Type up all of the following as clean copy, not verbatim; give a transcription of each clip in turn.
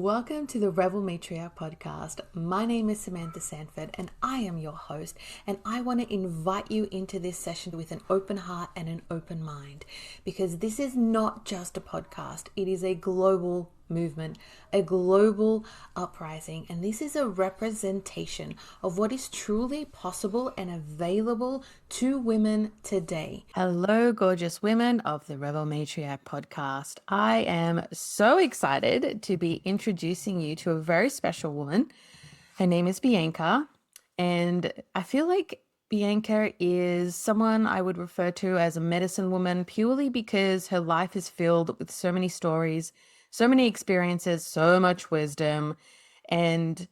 Welcome to the Rebel Matriarch Podcast. My name is Samantha Sanford and I am your host, and I want to invite you into this session with an open heart and an open mind, because this is not just a podcast. It is a global movement, a global uprising, and this is a representation of what is truly possible and available to women today. Hello, gorgeous women of the Rebel Matriarch Podcast. I am so excited to be introducing you to a very special woman. Her name is Bianca, and I feel like Bianca is someone I would refer to as a medicine woman purely because her life is filled with so many stories, so many experiences, so much wisdom, and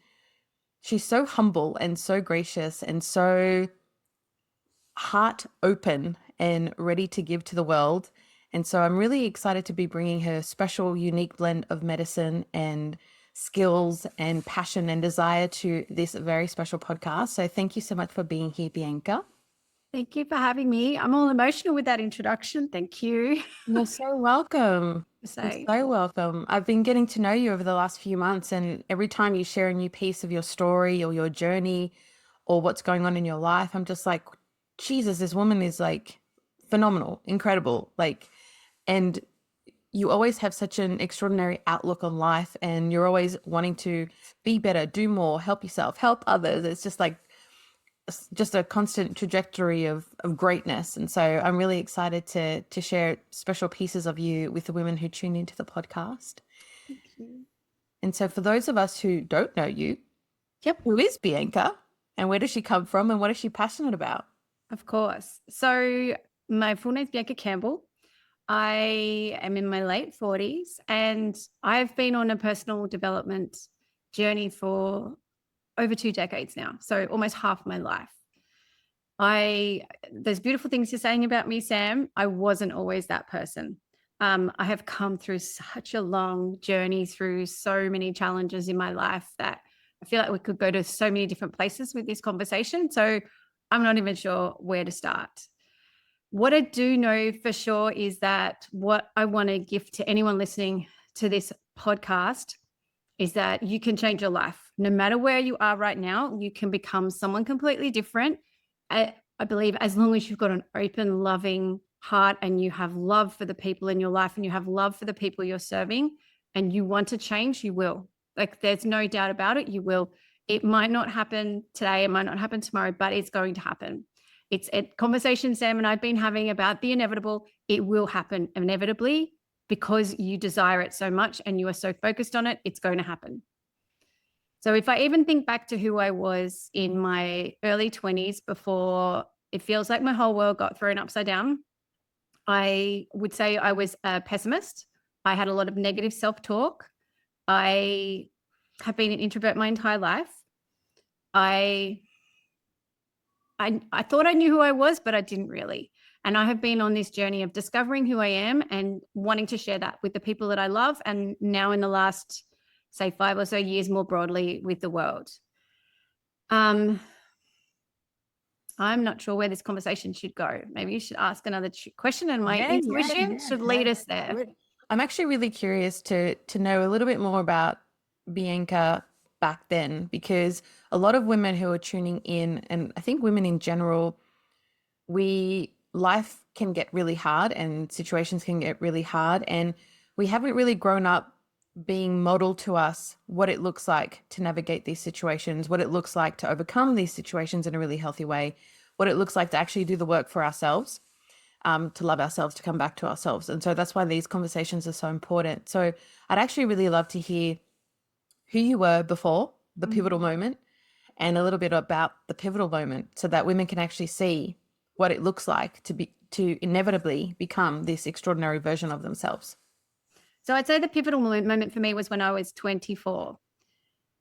she's so humble and so gracious and so heart open and ready to give to the world. And so I'm really excited to be bringing her special, unique blend of medicine and skills and passion and desire to this very special podcast. So thank you so much for being here, Bianca. Thank you for having me. I'm all emotional with that introduction. Thank you. You're so welcome. You're so welcome. I've been getting to know you over the last few months, and every time you share a new piece of your story or your journey or what's going on in your life, I'm just like, Jesus, this woman is like phenomenal, incredible. And you always have such an extraordinary outlook on life, and you're always wanting to be better, do more, help yourself, help others. It's just a constant trajectory of greatness. And so I'm really excited to share special pieces of you with the women who tune into the podcast. Thank you. And so for those of us who don't know you, who is Bianca and where does she come from and what is she passionate about? Of course. So my full name is Bianca Campbell. I am in my late 40s and I've been on a personal development journey for over 2 decades now. So almost half my life. There's beautiful things you're saying about me, Sam. I wasn't always that person. I have come through such a long journey through so many challenges in my life that I feel like we could go to so many different places with this conversation. So I'm not even sure where to start. What I do know for sure is that what I want to give to anyone listening to this podcast is that you can change your life. No matter where you are right now, you can become someone completely different. I believe as long as you've got an open, loving heart and you have love for the people in your life and you have love for the people you're serving and you want to change, you will. Like there's no doubt about it, you will. It might not happen today, it might not happen tomorrow, but it's going to happen. It's a conversation Sam and I've been having about the inevitable. It will happen inevitably. Because you desire it so much and you are so focused on it, it's going to happen. So if I even think back to who I was in my early 20s before it feels like my whole world got thrown upside down, I would say I was a pessimist. I had a lot of negative self-talk. I have been an introvert my entire life. I thought I knew who I was, but I didn't really. And I have been on this journey of discovering who I am and wanting to share that with the people that I love. And now in the last, say, 5 or so years, more broadly with the world. I'm not sure where this conversation should go. Maybe you should ask another question and my intuition should lead us there. I'm actually really curious to know a little bit more about Bianca back then, because a lot of women who are tuning in, and I think women in general, life can get really hard and situations can get really hard, and we haven't really grown up being modeled to us what it looks like to navigate these situations, what it looks like to overcome these situations in a really healthy way, what it looks like to actually do the work for ourselves, to love ourselves, to come back to ourselves. And so that's why these conversations are so important. So I'd actually really love to hear who you were before the pivotal moment and a little bit about the pivotal moment so that women can actually see what it looks like to inevitably become this extraordinary version of themselves. So I'd say the pivotal moment for me was when I was 24.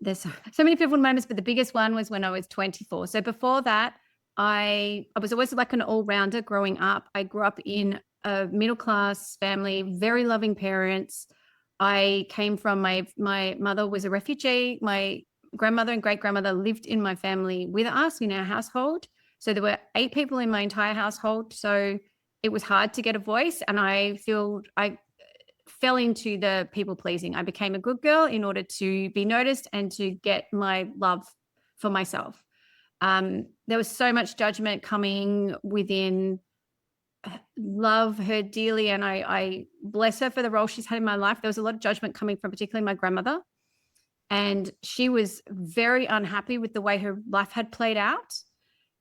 There's so many pivotal moments, but the biggest one was when I was 24. So before that, I was always like an all-rounder growing up. I grew up in a middle-class family, very loving parents. I came from my mother was a refugee. My grandmother and great-grandmother lived in my family with us in our household. So there were 8 people in my entire household. So it was hard to get a voice. And I feel fell into the people pleasing. I became a good girl in order to be noticed and to get my love for myself. There was so much judgment coming within. Love her dearly, and I bless her for the role she's had in my life. There was a lot of judgment coming from particularly my grandmother, and she was very unhappy with the way her life had played out,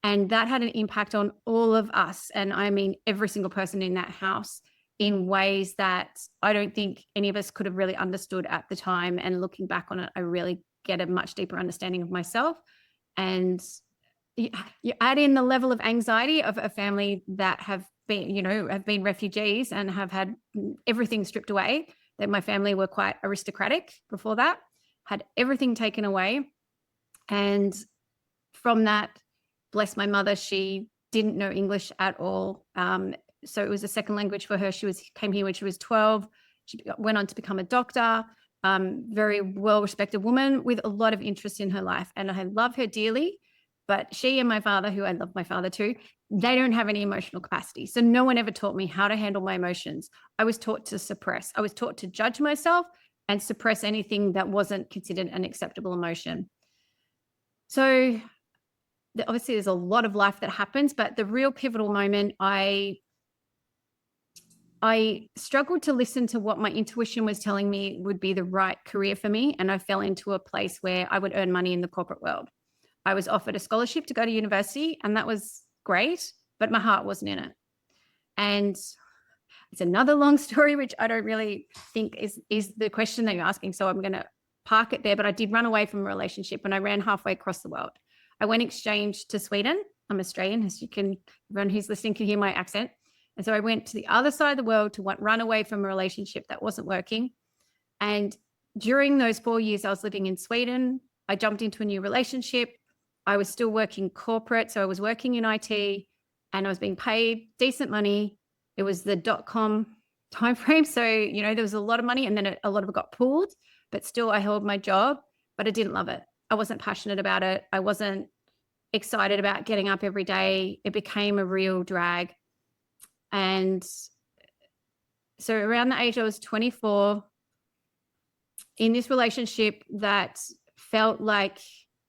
and that had an impact on all of us, and I mean every single person in that house, in ways that I don't think any of us could have really understood at the time. And looking back on it, I really get a much deeper understanding of myself. And you add in the level of anxiety of a family that have been refugees and have had everything stripped away. That my family were quite aristocratic before that, had everything taken away. And from that, bless my mother, she didn't know English at all. So it was a second language for her. She came here when she was 12. She went on to become a doctor, very well-respected woman with a lot of interest in her life. And I love her dearly. But she and my father, who I love my father too, they don't have any emotional capacity. So no one ever taught me how to handle my emotions. I was taught to suppress. I was taught to judge myself and suppress anything that wasn't considered an acceptable emotion. So obviously there's a lot of life that happens, but the real pivotal moment, I struggled to listen to what my intuition was telling me would be the right career for me. And I fell into a place where I would earn money in the corporate world. I was offered a scholarship to go to university, and that was great, but my heart wasn't in it. And it's another long story, which I don't really think is the question that you're asking. So I'm going to park it there. But I did run away from a relationship, and I ran halfway across the world. I went exchange to Sweden. I'm Australian, as everyone who's listening can hear my accent. And so I went to the other side of the world to run away from a relationship that wasn't working. And during those 4 years I was living in Sweden, I jumped into a new relationship. I was still working corporate. So I was working in IT and I was being paid decent money. It was the .com timeframe. So, there was a lot of money, and then a lot of it got pulled, but still I held my job, but I didn't love it. I wasn't passionate about it. I wasn't excited about getting up every day. It became a real drag. And so around the age I was 24, in this relationship that felt like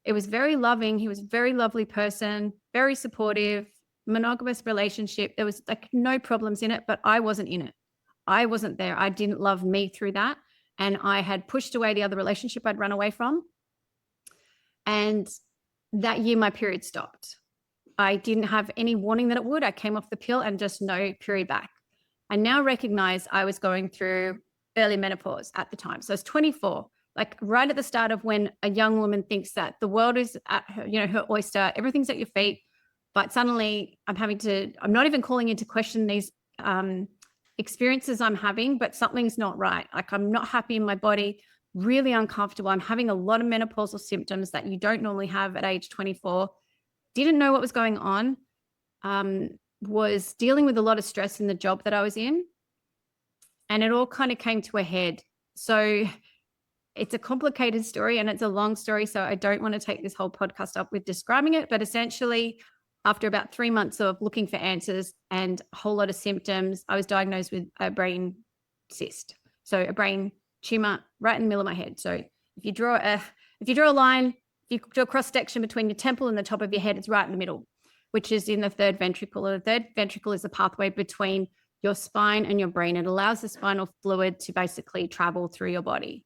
it was very loving. He was a very lovely person, very supportive, monogamous relationship. There was like no problems in it, but I wasn't in it. I wasn't there. I didn't love me through that. And I had pushed away the other relationship I'd run away from. And that year, my period stopped. I didn't have any warning that it would. I came off the pill and just no period back. I now recognize I was going through early menopause at the time. So I was 24. Like right at the start of when a young woman thinks that the world is at her, her oyster, everything's at your feet, but suddenly I'm not even calling into question these experiences I'm having, but something's not right. Like I'm not happy in my body, really uncomfortable. I'm having a lot of menopausal symptoms that you don't normally have at age 24. Didn't know what was going on. Was dealing with a lot of stress in the job that I was in. And it all kind of came to a head. So it's a complicated story and it's a long story. So I don't want to take this whole podcast up with describing it. But essentially, after about 3 months of looking for answers and a whole lot of symptoms, I was diagnosed with a brain cyst. So a brain tumor right in the middle of my head. So if you draw a line, if you draw a cross section between your temple and the top of your head, it's right in the middle, which is in the third ventricle. The third ventricle is the pathway between your spine and your brain. It allows the spinal fluid to basically travel through your body.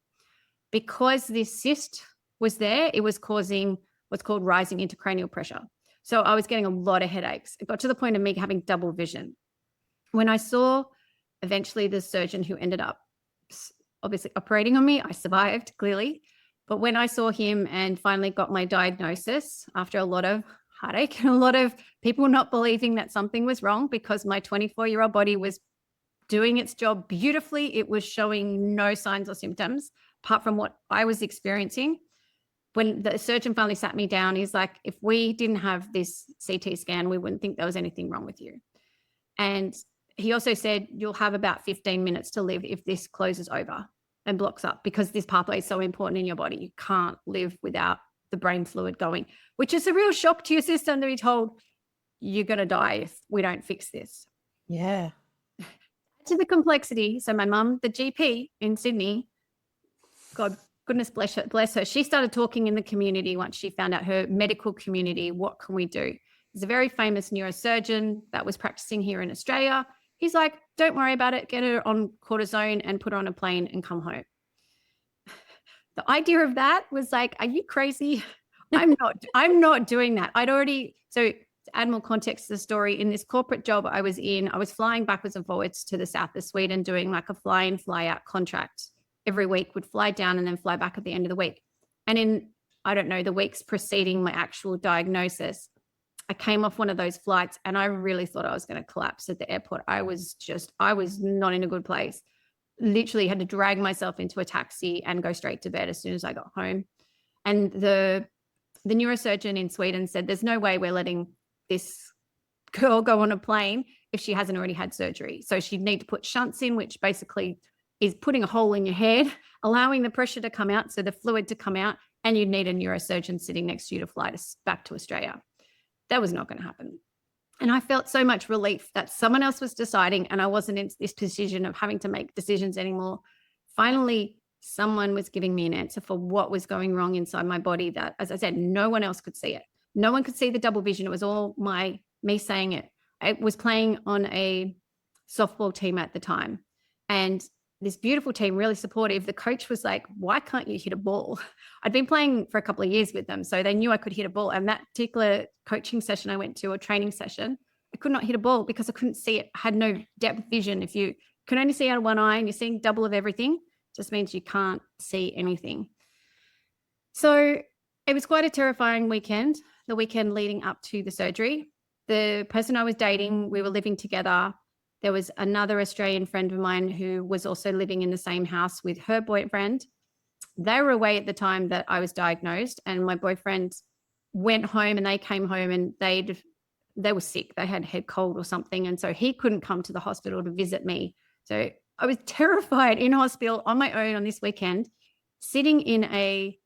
Because this cyst was there, it was causing what's called rising intracranial pressure. So I was getting a lot of headaches. It got to the point of me having double vision. When I saw eventually the surgeon who ended up obviously operating on me, I survived clearly. But when I saw him and finally got my diagnosis after a lot of heartache and a lot of people not believing that something was wrong, because my 24-year-old body was doing its job beautifully. It was showing no signs or symptoms apart from what I was experiencing. When the surgeon finally sat me down, he's like, if we didn't have this CT scan, we wouldn't think there was anything wrong with you. And he also said, you'll have about 15 minutes to live if this closes over and blocks up, because this pathway is so important in your body. You can't live without the brain fluid going, which is a real shock to your system to be told you're going to die if we don't fix this. Yeah. To the complexity. So my mum, the GP in Sydney, God, goodness bless her. She started talking in the community once she found out her medical community. What can we do? There's a very famous neurosurgeon that was practicing here in Australia. He's like, don't worry about it. Get her on cortisone and put her on a plane and come home. The idea of that was like, are you crazy? I'm not doing that. So to add more context to the story, in this corporate job I was in, I was flying backwards and forwards to the south of Sweden, doing like a fly in, fly out contract. Every week would fly down and then fly back at the end of the week. And in, I don't know, the weeks preceding my actual diagnosis, I came off one of those flights and I really thought I was going to collapse at the airport. I was not in a good place. Literally had to drag myself into a taxi and go straight to bed as soon as I got home. And the neurosurgeon in Sweden said, there's no way we're letting this girl go on a plane if she hasn't already had surgery. So she'd need to put shunts in, which basically is putting a hole in your head, allowing the pressure to come out, so the fluid to come out, and you'd need a neurosurgeon sitting next to you to fly back to Australia. That was not going to happen. And I felt so much relief that someone else was deciding and I wasn't in this position of having to make decisions anymore. Finally, someone was giving me an answer for what was going wrong inside my body that, as I said, no one else could see it. No one could see the double vision. It was all me saying it. I was playing on a softball team at the time, and this beautiful team, really supportive. The coach was like, why can't you hit a ball? I'd been playing for a couple of years with them, so they knew I could hit a ball. And that particular coaching session I went to, or training session, I could not hit a ball because I couldn't see it. I had no depth vision. If you can only see out of one eye and you're seeing double of everything, it just means you can't see anything. So it was quite a terrifying weekend, the weekend leading up to the surgery. The person I was dating, we were living together. There was another Australian friend of mine who was also living in the same house with her boyfriend. They were away at the time that I was diagnosed, and my boyfriend went home and they came home and they were sick. They had head cold or something. And so he couldn't come to the hospital to visit me. So I was terrified in hospital on my own on this weekend, sitting in a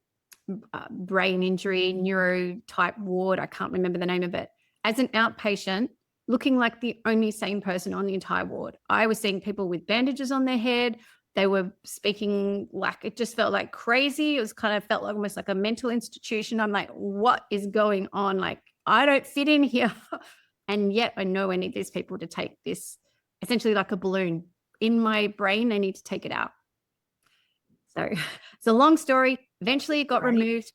brain injury, neuro type ward. I can't remember the name of it, as an outpatient, looking like the only sane person on the entire ward. I was seeing people with bandages on their head. They were speaking like, it just felt like crazy. It was kind of felt like almost like a mental institution. I'm like, what is going on? Like, I don't fit in here. And yet I know I need these people to take this, essentially like a balloon in my brain. I need to take it out. So it's a long story. Eventually it got removed.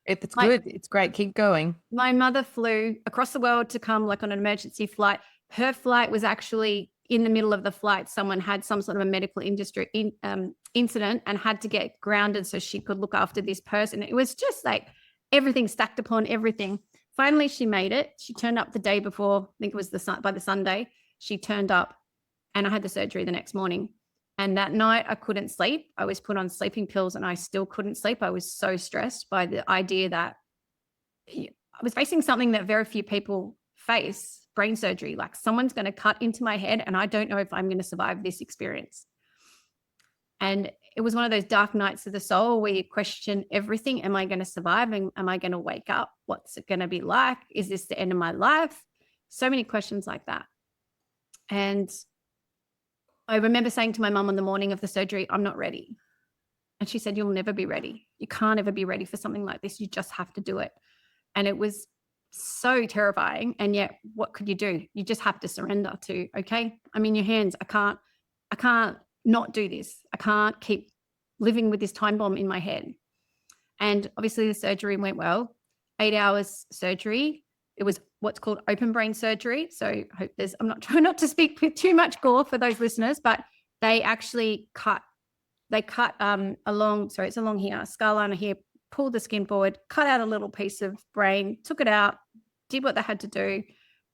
It's good. It's great. Keep going. My mother flew across the world to come like on an emergency flight. Her flight was actually in the middle of the flight. Someone had some sort of a medical incident and had to get grounded so she could look after this person. It was just like everything stacked upon everything. Finally, she made it. She turned up the day before. I think it was by the Sunday. She turned up and I had the surgery the next morning. And that night I couldn't sleep. I was put on sleeping pills and I still couldn't sleep. I was so stressed by the idea that I was facing something that very few people face, brain surgery. Like someone's going to cut into my head and I don't know if I'm going to survive this experience. And it was one of those dark nights of the soul where you question everything. Am I going to survive? And am I going to wake up? What's it going to be like? Is this the end of my life? So many questions like that. And I remember saying to my mum on the morning of the surgery, I'm not ready. And she said, you'll never be ready. You can't ever be ready for something like this. You just have to do it. And it was so terrifying. And yet what could you do? You just have to surrender to, okay, I'm in your hands. I can't not do this. I can't keep living with this time bomb in my head. And obviously the surgery went well. 8 hours surgery. It was what's called open brain surgery. So I hope I'm not trying not to speak with too much gore for those listeners, but they actually cut along, sorry, it's along here, scarlina here, pulled the skin forward, cut out a little piece of brain, took it out, did what they had to do,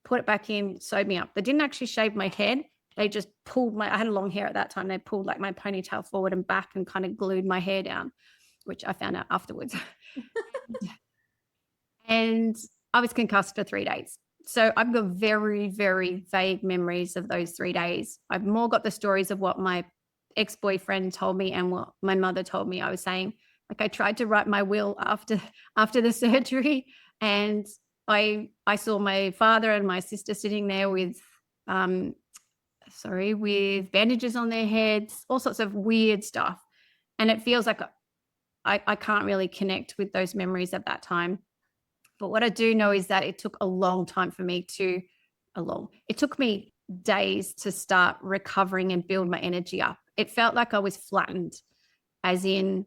put it back in, sewed me up. They didn't actually shave my head. They just pulled I had long hair at that time. They pulled like my ponytail forward and back and kind of glued my hair down, which I found out afterwards. And I was concussed for 3 days. So I've got very, very vague memories of those 3 days. I've more got the stories of what my ex-boyfriend told me and what my mother told me. I was saying, like, I tried to write my will after the surgery, and I saw my father and my sister sitting there with with bandages on their heads, all sorts of weird stuff. And it feels like I can't really connect with those memories at that time. But what I do know is that it took a long time for me it took me days to start recovering and build my energy up. It felt like I was flattened, as in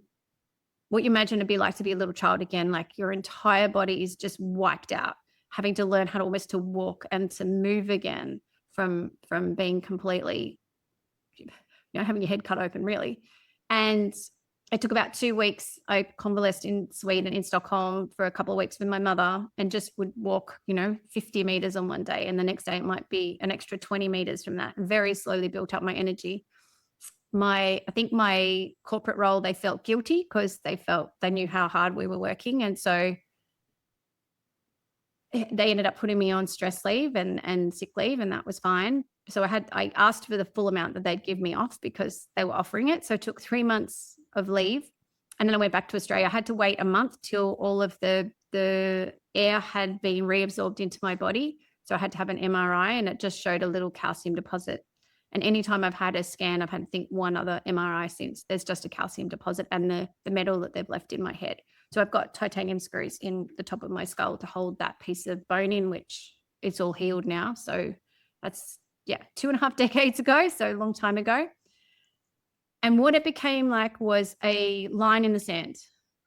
what you imagine to be like to be a little child again, like your entire body is just wiped out, having to learn how to almost to walk and to move again from being completely, having your head cut open really. And it took about 2 weeks. I convalesced in Sweden, in Stockholm, for a couple of weeks with my mother, and just would walk, 50 meters on one day. And the next day it might be an extra 20 meters from that. Very slowly built up my energy. I think my corporate role, they felt guilty because they knew how hard we were working. And so they ended up putting me on stress leave and sick leave, and that was fine. So I asked for the full amount that they'd give me off because they were offering it. So I took 3 months of leave, and then I went back to Australia. I had to wait a month till all of the air had been reabsorbed into my body. So I had to have an MRI, and it just showed a little calcium deposit. And anytime I've had a scan, I've had, I think, one other MRI since. There's just a calcium deposit and the metal that they've left in my head. So I've got titanium screws in the top of my skull to hold that piece of bone in, which it's all healed now. So that's, 2.5 decades ago, so a long time ago. And what it became like was a line in the sand.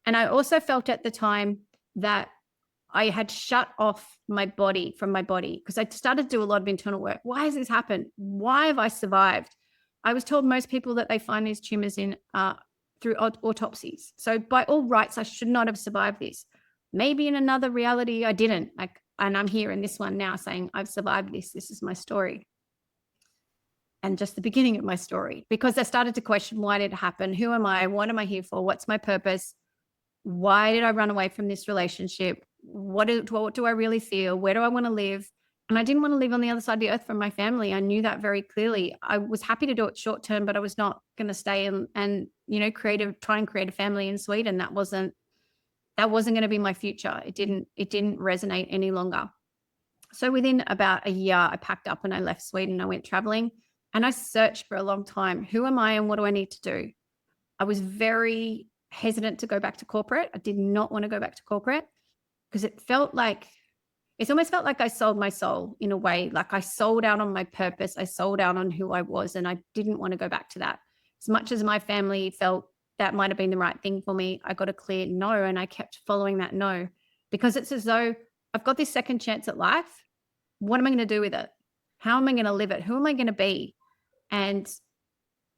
And I also felt at the time that I had shut off my body from my body, because I started to do a lot of internal work. Why has this happened? Why have I survived? I was told most people that they find these tumors in through autopsies. So by all rights, I should not have survived this. Maybe in another reality, I didn't. And I'm here in this one now saying I've survived this. This is my story. And just the beginning of my story, because I started to question, why did it happen? Who am I? What am I here for? What's my purpose? Why did I run away from this relationship? What do I really feel? Where do I want to live? And I didn't want to live on the other side of the earth from my family. I knew that very clearly. I was happy to do it short term, but I was not going to stay and try and create a family in Sweden. That wasn't going to be my future. It didn't resonate any longer. So within about a year, I packed up and I left Sweden. I went traveling, and I searched for a long time. Who am I and what do I need to do? I was very hesitant to go back to corporate. I did not want to go back to corporate because it's almost felt like I sold my soul in a way. Like I sold out on my purpose. I sold out on who I was, and I didn't want to go back to that. As much as my family felt that might have been the right thing for me, I got a clear no, and I kept following that no, because it's as though I've got this second chance at life. What am I going to do with it? How am I going to live it? Who am I going to be? And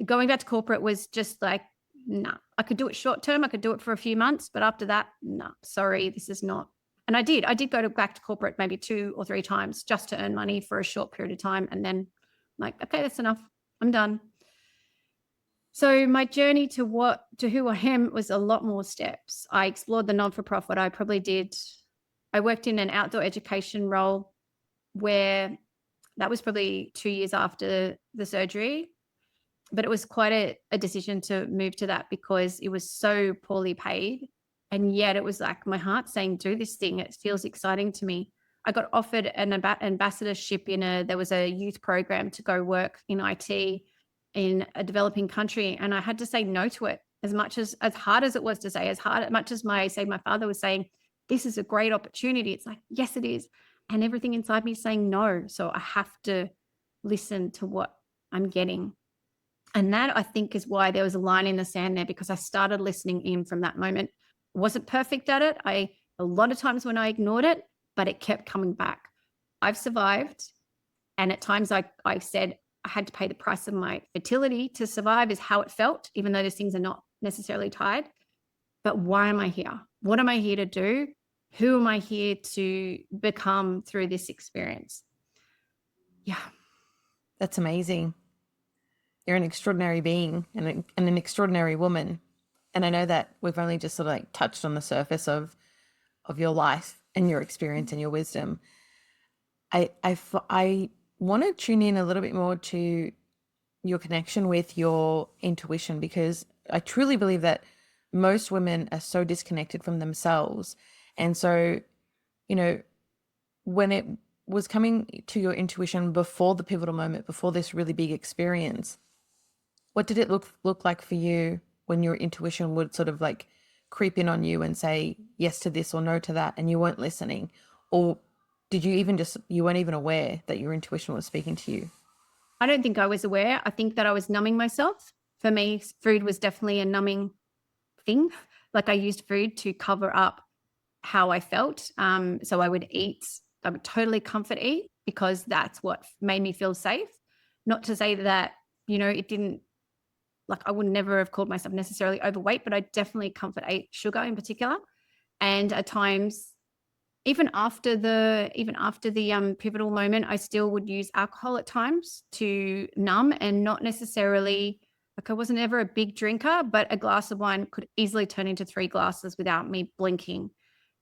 going back to corporate was just like, nah. I could do it short term. I could do it for a few months, but after that, nah, sorry, this is not. And I did go back to corporate maybe 2 or 3 times just to earn money for a short period of time. And then like, okay, that's enough. I'm done. So my journey to who I am was a lot more steps. I explored the non-for-profit. I worked in an outdoor education role where that was probably 2 years after the surgery, but it was quite a decision to move to that because it was so poorly paid. And yet it was like my heart saying, do this thing. It feels exciting to me. I got offered an ambassadorship there was a youth program to go work in IT in a developing country. And I had to say no to it as hard as it was to say, as much as my father was saying, this is a great opportunity. It's like, yes, it is. And everything inside me is saying no. So I have to listen to what I'm getting. And that, I think, is why there was a line in the sand there, because I started listening in from that moment. Wasn't perfect at it. A lot of times when I ignored it, but it kept coming back. I've survived. And at times I said I had to pay the price of my fertility to survive, is how it felt, even though those things are not necessarily tied. But why am I here? What am I here to do? Who am I here to become through this experience? Yeah. That's amazing. You're an extraordinary being and an extraordinary woman. And I know that we've only just sort of like touched on the surface of your life and your experience and your wisdom. I want to tune in a little bit more to your connection with your intuition, because I truly believe that most women are so disconnected from themselves. And so, when was coming to your intuition before the pivotal moment, before this really big experience, what did it look like for you when your intuition would sort of like creep in on you and say yes to this or no to that, and you weren't listening? Or did you even you weren't even aware that your intuition was speaking to you? I don't think I was aware. I think that I was numbing myself. For me, food was definitely a numbing thing. Like I used food to cover up how I felt. So I would totally comfort eat because that's what made me feel safe. Not to say that, it didn't, like I would never have called myself necessarily overweight, but I definitely comfort ate sugar in particular. And at times, even after the pivotal moment, I still would use alcohol at times to numb, and not necessarily, like I wasn't ever a big drinker, but a glass of wine could easily turn into 3 glasses without me blinking.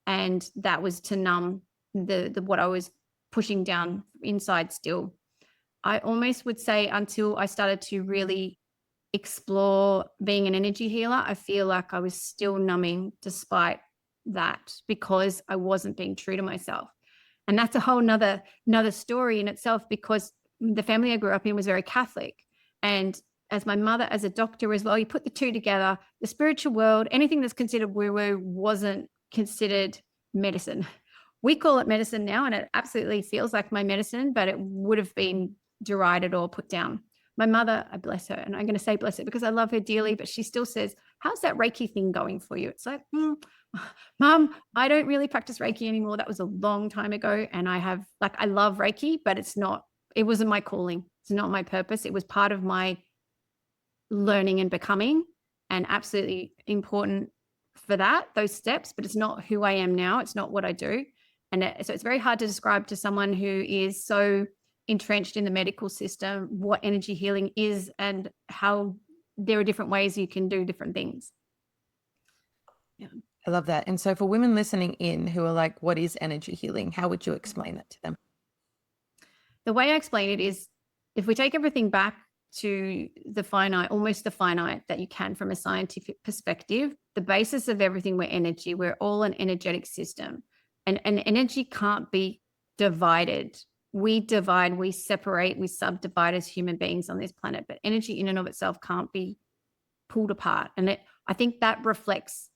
And that was to numb the what I was pushing down inside still. I almost would say until I started to really explore being an energy healer, I feel like I was still numbing despite that because I wasn't being true to myself. And that's a whole another story in itself, because the family I grew up in was very Catholic. And as my mother, as a doctor as well, you put the two together, the spiritual world, anything that's considered woo-woo wasn't considered medicine. We call it medicine now, and it absolutely feels like my medicine, but it would have been derided or put down. My mother, I bless her, and I'm going to say bless her because I love her dearly, but she still says, how's that Reiki thing going for you? It's like, Mom, I don't really practice Reiki anymore. That was a long time ago. And I love Reiki, but it wasn't my calling. It's not my purpose. It was part of my learning and becoming, and absolutely important for those steps, but it's not who I am now. It's not what I do. And so it's very hard to describe to someone who is so entrenched in the medical system what energy healing is and how there are different ways you can do different things. Yeah. I love that. And so for women listening in who are like, what is energy healing? How would you explain that to them? The way I explain it is, if we take everything back to the finite, almost the finite that you can from a scientific perspective, the basis of everything, we're energy. We're all an energetic system. And energy can't be divided. We divide, we separate, we subdivide as human beings on this planet, but energy in and of itself can't be pulled apart. And I think that reflects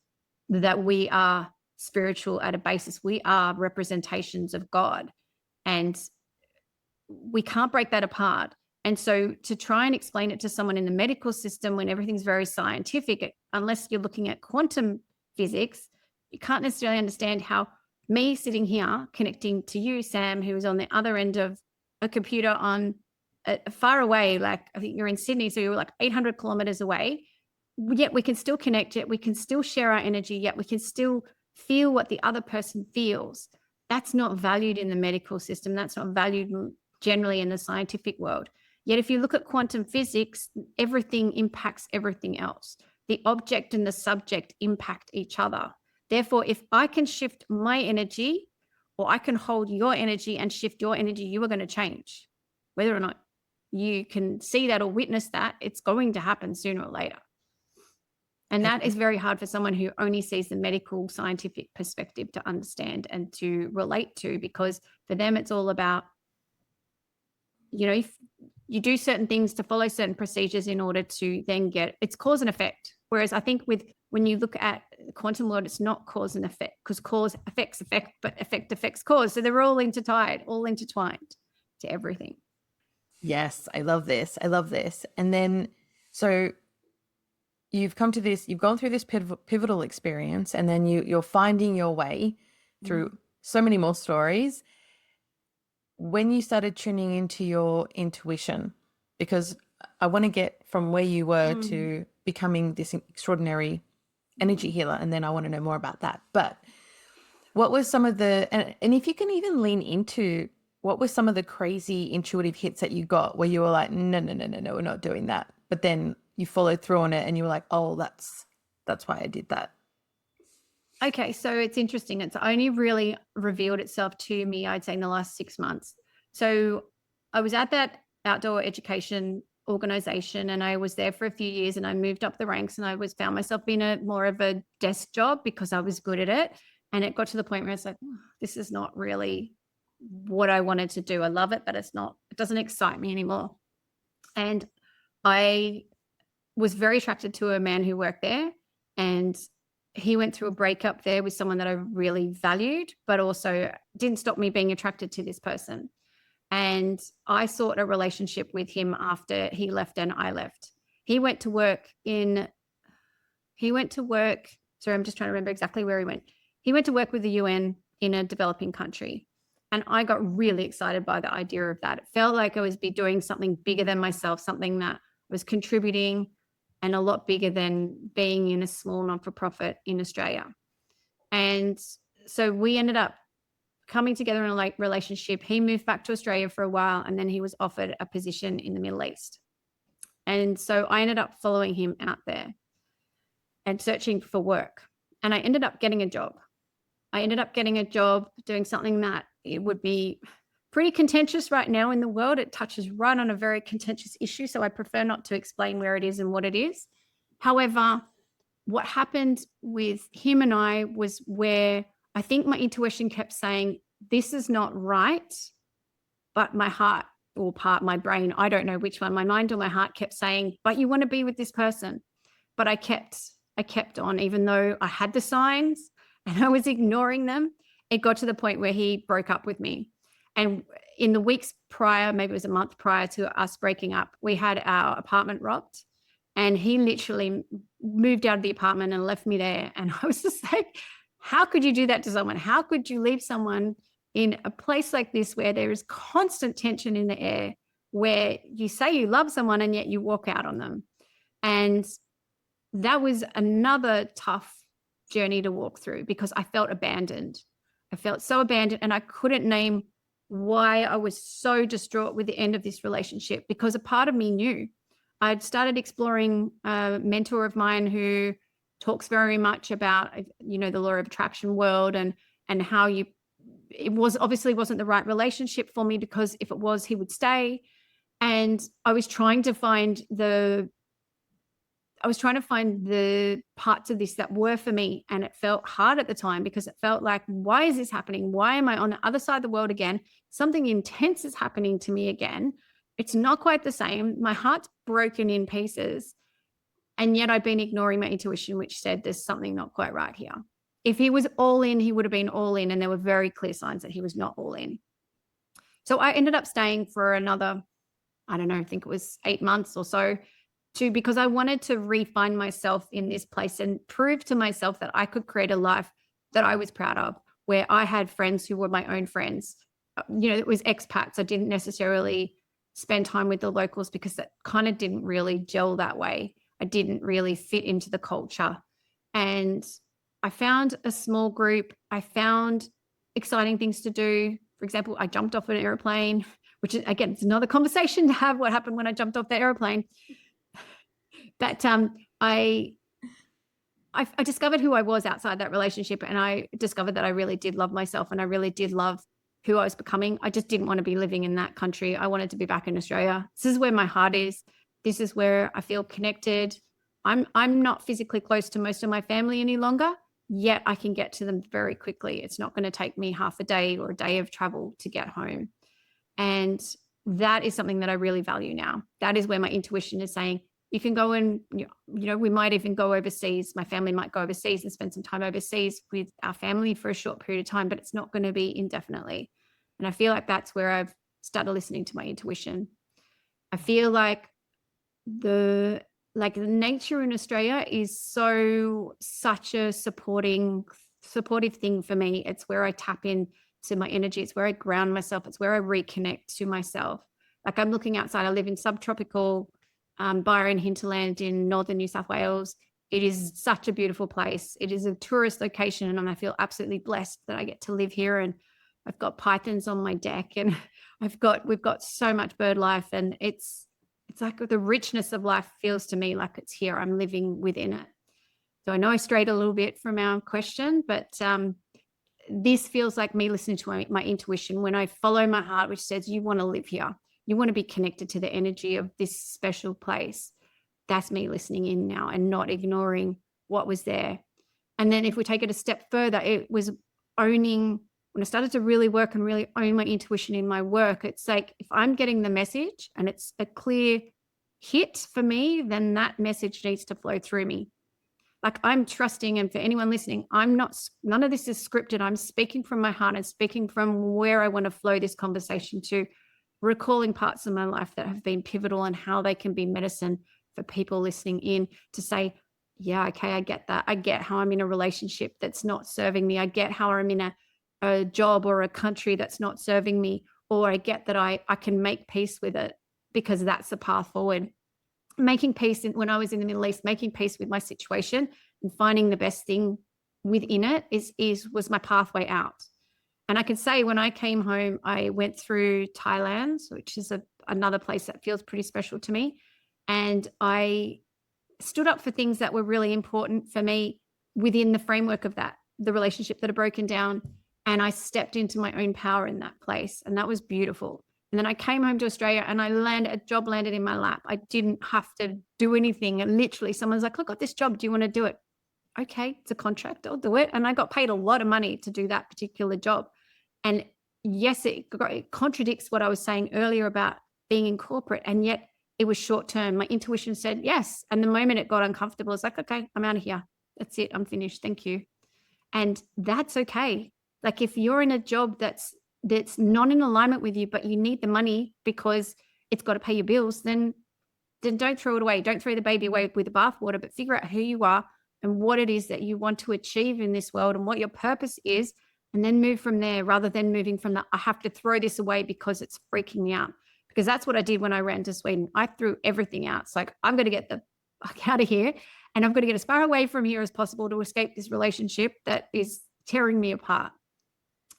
that we are spiritual at a basis. We are representations of God, and we can't break that apart. And so to try and explain it to someone in the medical system when everything's very scientific, unless you're looking at quantum physics, you can't necessarily understand how me sitting here connecting to you, Sam, who is on the other end of a computer on far away, like I think you're in Sydney, so you're like 800 kilometers away, yet we can still connect, yet we can still share our energy, yet we can still feel what the other person feels. That's not valued in the medical system. That's not valued generally in the scientific world. Yet if you look at quantum physics, everything impacts everything else. The object and the subject impact each other. Therefore, if I can shift my energy, or I can hold your energy and shift your energy, you are going to change. Whether or not you can see that or witness that, it's going to happen sooner or later. And that is very hard for someone who only sees the medical scientific perspective to understand and to relate to, because for them, it's all about, if you do certain things to follow certain procedures in order to then it's cause and effect. Whereas I think when you look at the quantum world, it's not cause and effect, because cause affects effect, but effect affects cause. So they're all intertwined to everything. Yes, I love this. And then, so you've gone through this pivotal experience, and then you're finding your way through so many more stories. When you started tuning into your intuition, because I want to get from where you were to becoming this extraordinary energy healer, and then I want to know more about that. But what were some of and if you can even lean into, what were some of the crazy intuitive hits that you got where you were like, no, we're not doing that, but then you followed through on it and you were like, oh, that's why I did that? Okay, so it's interesting. It's only really revealed itself to me, I'd say, in the last 6 months. So I was at that outdoor education organization, and I was there for a few years, and I moved up the ranks, and I found myself in more of a desk job because I was good at it. And it got to the point where it's like, this is not really what I wanted to do. I love it, but it doesn't excite me anymore. And I was very attracted to a man who worked there, and he went through a breakup there with someone that I really valued, but also didn't stop me being attracted to this person. And I sought a relationship with him after he left and I left. He went to work, sorry, I'm just trying to remember exactly where he went. He went to work with the UN in a developing country. And I got really excited by the idea of that. It felt like I was doing something bigger than myself, something that was contributing and a lot bigger than being in a small non-for-profit in Australia. And so we ended up coming together in a relationship. He moved back to Australia for a while, and then he was offered a position in the Middle East. And so I ended up following him out there and searching for work. And I ended up getting a job. Doing something that it would be pretty contentious right now in the world. It touches right on a very contentious issue, so I prefer not to explain where it is and what it is. However, what happened with him and I was where I think my intuition kept saying, this is not right, but my heart or my brain, I don't know which one, my mind or my heart kept saying, but you want to be with this person. But I kept on, even though I had the signs and I was ignoring them. It got to the point where he broke up with me. And in the weeks prior, maybe it was a month prior to us breaking up, we had our apartment robbed, and he literally moved out of the apartment and left me there. And I was just like, how could you do that to someone? How could you leave someone in a place like this where there is constant tension in the air, where you say you love someone and yet you walk out on them? And that was another tough journey to walk through, because I felt abandoned. I felt so abandoned, and I couldn't name why I was so distraught with the end of this relationship, because a part of me knew. I'd started exploring a mentor of mine who talks very much about, the law of attraction world, and how it obviously wasn't the right relationship for me, because if it was, he would stay. And I was trying to find the parts of this that were for me. And it felt hard at the time, because it felt like, why is this happening? Why am I on the other side of the world again? Something intense is happening to me again. It's not quite the same. My heart's broken in pieces. And yet I've been ignoring my intuition, which said there's something not quite right here. If he was all in, he would have been all in. And there were very clear signs that he was not all in. So I ended up staying for another, I think it was 8 months or so, because I wanted to refine myself in this place and prove to myself that I could create a life that I was proud of, where I had friends who were my own friends. It was expats. I didn't necessarily spend time with the locals, because that kind of didn't really gel that way. I didn't really fit into the culture. And I found a small group. I found exciting things to do. For example, I jumped off an airplane, which is, again, it's another conversation to have, what happened when I jumped off the airplane. But I discovered who I was outside that relationship, and I discovered that I really did love myself, and I really did love who I was becoming. I just didn't want to be living in that country. I wanted to be back in Australia. This is where my heart is. This is where I feel connected. I'm not physically close to most of my family any longer, yet I can get to them very quickly. It's not going to take me half a day or a day of travel to get home. And that is something that I really value now. That is where my intuition is saying, you can go and, we might even go overseas. My family might go overseas and spend some time overseas with our family for a short period of time, but it's not going to be indefinitely. And I feel like that's where I've started listening to my intuition. I feel like the nature in Australia is such a supportive thing for me. It's where I tap in to my energy. It's where I ground myself. It's where I reconnect to myself. Like, I'm looking outside. I live in subtropical Byron hinterland in northern New South Wales. It is such a beautiful place. It is a tourist location, and I feel absolutely blessed that I get to live here. And I've got pythons on my deck, and we've got so much bird life, and it's like the richness of life feels to me like it's here. I'm living within it. So I know I strayed a little bit from our question, but this feels like me listening to my intuition when I follow my heart, which says you want to live here. You want to be connected to the energy of this special place. That's me listening in now and not ignoring what was there. And then if we take it a step further, it was owning when I started to really work and really own my intuition in my work, it's like, if I'm getting the message and it's a clear hit for me, then that message needs to flow through me. Like, I'm trusting, and for anyone listening, none of this is scripted. I'm speaking from my heart and speaking from where I want to flow this conversation to, recalling parts of my life that have been pivotal and how they can be medicine for people listening in, to say, yeah, okay, I get that. I get how I'm in a relationship that's not serving me. I get how I'm in a job or a country that's not serving me, or I get that I can make peace with it, because that's the path forward. Making peace when I was in the Middle East, making peace with my situation and finding the best thing within it was my pathway out. And I can say, when I came home, I went through Thailand, which is another place that feels pretty special to me. And I stood up for things that were really important for me within the framework of that, the relationship that had broken down. And I stepped into my own power in that place. And that was beautiful. And then I came home to Australia, and a job landed in my lap. I didn't have to do anything. And literally someone's like, look, I got this job. Do you want to do it? Okay, it's a contract. I'll do it. And I got paid a lot of money to do that particular job. And yes, it contradicts what I was saying earlier about being in corporate. And yet it was short term. My intuition said yes. And the moment it got uncomfortable, it's like, okay, I'm out of here. That's it. I'm finished. Thank you. And that's okay. Like, if you're in a job that's not in alignment with you, but you need the money because it's got to pay your bills, then don't throw it away. Don't throw the baby away with the bathwater, but figure out who you are and what it is that you want to achieve in this world and what your purpose is, and then move from there, rather than moving from the, I have to throw this away because it's freaking me out. Because that's what I did when I ran to Sweden. I threw everything out. It's like, I'm going to get the fuck out of here, and I'm going to get as far away from here as possible to escape this relationship that is tearing me apart.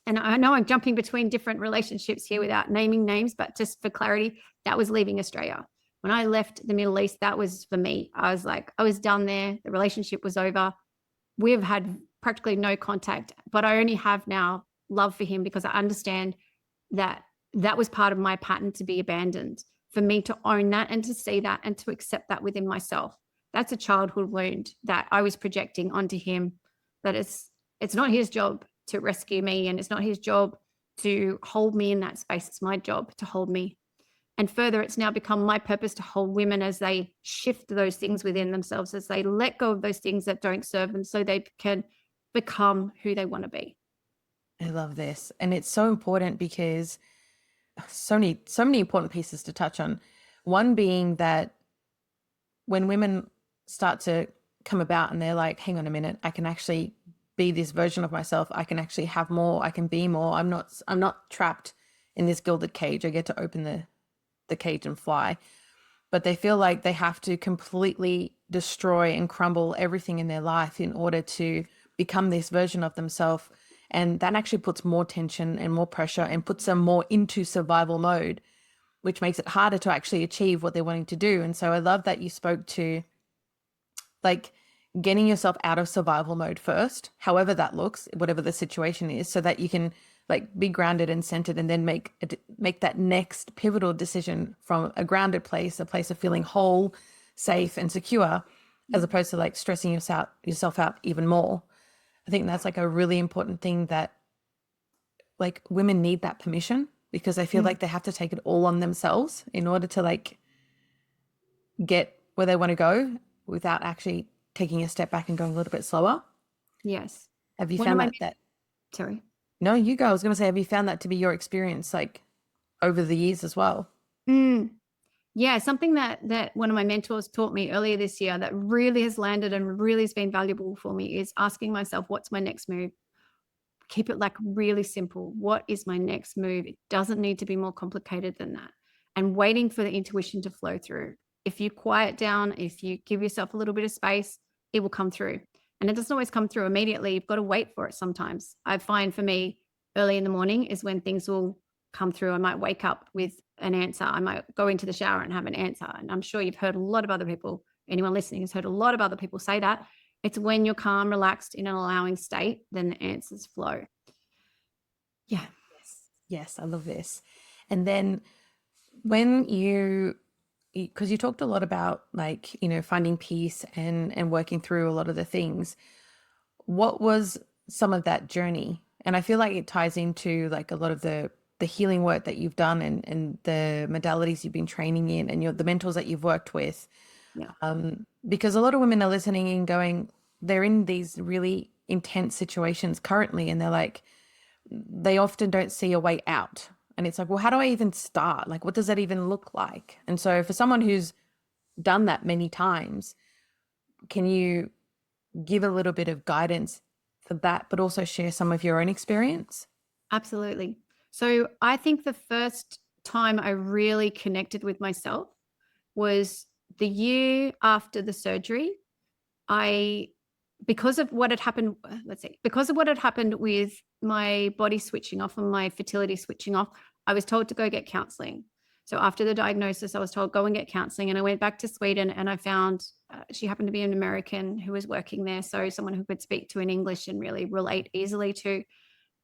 And I know I'm jumping between different relationships here without naming names, but just for clarity, that was leaving Australia. When I left the Middle East, that was for me. I was like, I was done there. The relationship was over. We've had practically no contact, but I only have now love for him, because I understand that that was part of my pattern to be abandoned. For me to own that and to see that and to accept that within myself. That's a childhood wound that I was projecting onto him, that it's not his job to rescue me, and it's not his job to hold me in that space. It's my job to hold me. And further, it's now become my purpose to hold women as they shift those things within themselves, as they let go of those things that don't serve them, so they can become who they want to be. I love this. And it's so important, because so many important pieces to touch on. One being that when women start to come about and they're like, hang on a minute, I can actually be this version of myself. I can actually have more. I can be more. I'm not trapped in this gilded cage. I get to open the cage and fly. But they feel like they have to completely destroy and crumble everything in their life in order to become this version of themselves. And that actually puts more tension and more pressure and puts them more into survival mode, which makes it harder to actually achieve what they're wanting to do. And so I love that you spoke to, like, getting yourself out of survival mode first, however that looks, whatever the situation is, so that you can, like, be grounded and centered, and then make that next pivotal decision from a grounded place, a place of feeling whole, safe, and secure, as opposed to like stressing yourself out even more. I think that's like a really important thing, that like women need that permission, because I feel like they have to take it all on themselves in order to like get where they want to go without actually taking a step back and going a little bit slower. Yes. Have you found that? Sorry. No, you go. I was going to say, have you found that to be your experience, like, over the years as well? Yeah, something that one of my mentors taught me earlier this year that really has landed and really has been valuable for me is asking myself, what's my next move? Keep it like really simple. What is my next move? It doesn't need to be more complicated than that. And waiting for the intuition to flow through. If you quiet down, if you give yourself a little bit of space, it will come through. And it doesn't always come through immediately. You've got to wait for it sometimes. I find for me, early in the morning is when things will come through. I might wake up with an answer. I might go into the shower and have an answer. And I'm sure you've heard a lot of other people, anyone listening has heard a lot of other people say that. It's when you're calm, relaxed, in an allowing state, then the answers flow. Yeah. Yes, I love this. And then when because you talked a lot about, like, finding peace and working through a lot of the things, what was some of that journey And I feel like it ties into like a lot of the healing work that you've done and the modalities you've been training in and the mentors that you've worked with. Yeah. Because a lot of women are listening and going, they're in these really intense situations currently, and they're like, they often don't see a way out. And it's like, well, how do I even start? Like, what does that even look like? And so for someone who's done that many times, can you give a little bit of guidance for that, but also share some of your own experience? Absolutely. So I think the first time I really connected with myself was the year after the surgery. Because of what had happened, because of what had happened with my body switching off and my fertility switching off, I was told to go get counseling. So after the diagnosis, I was told, go and get counseling. And I went back to Sweden and I found she happened to be an American who was working there. So someone who could speak to in English and really relate easily to.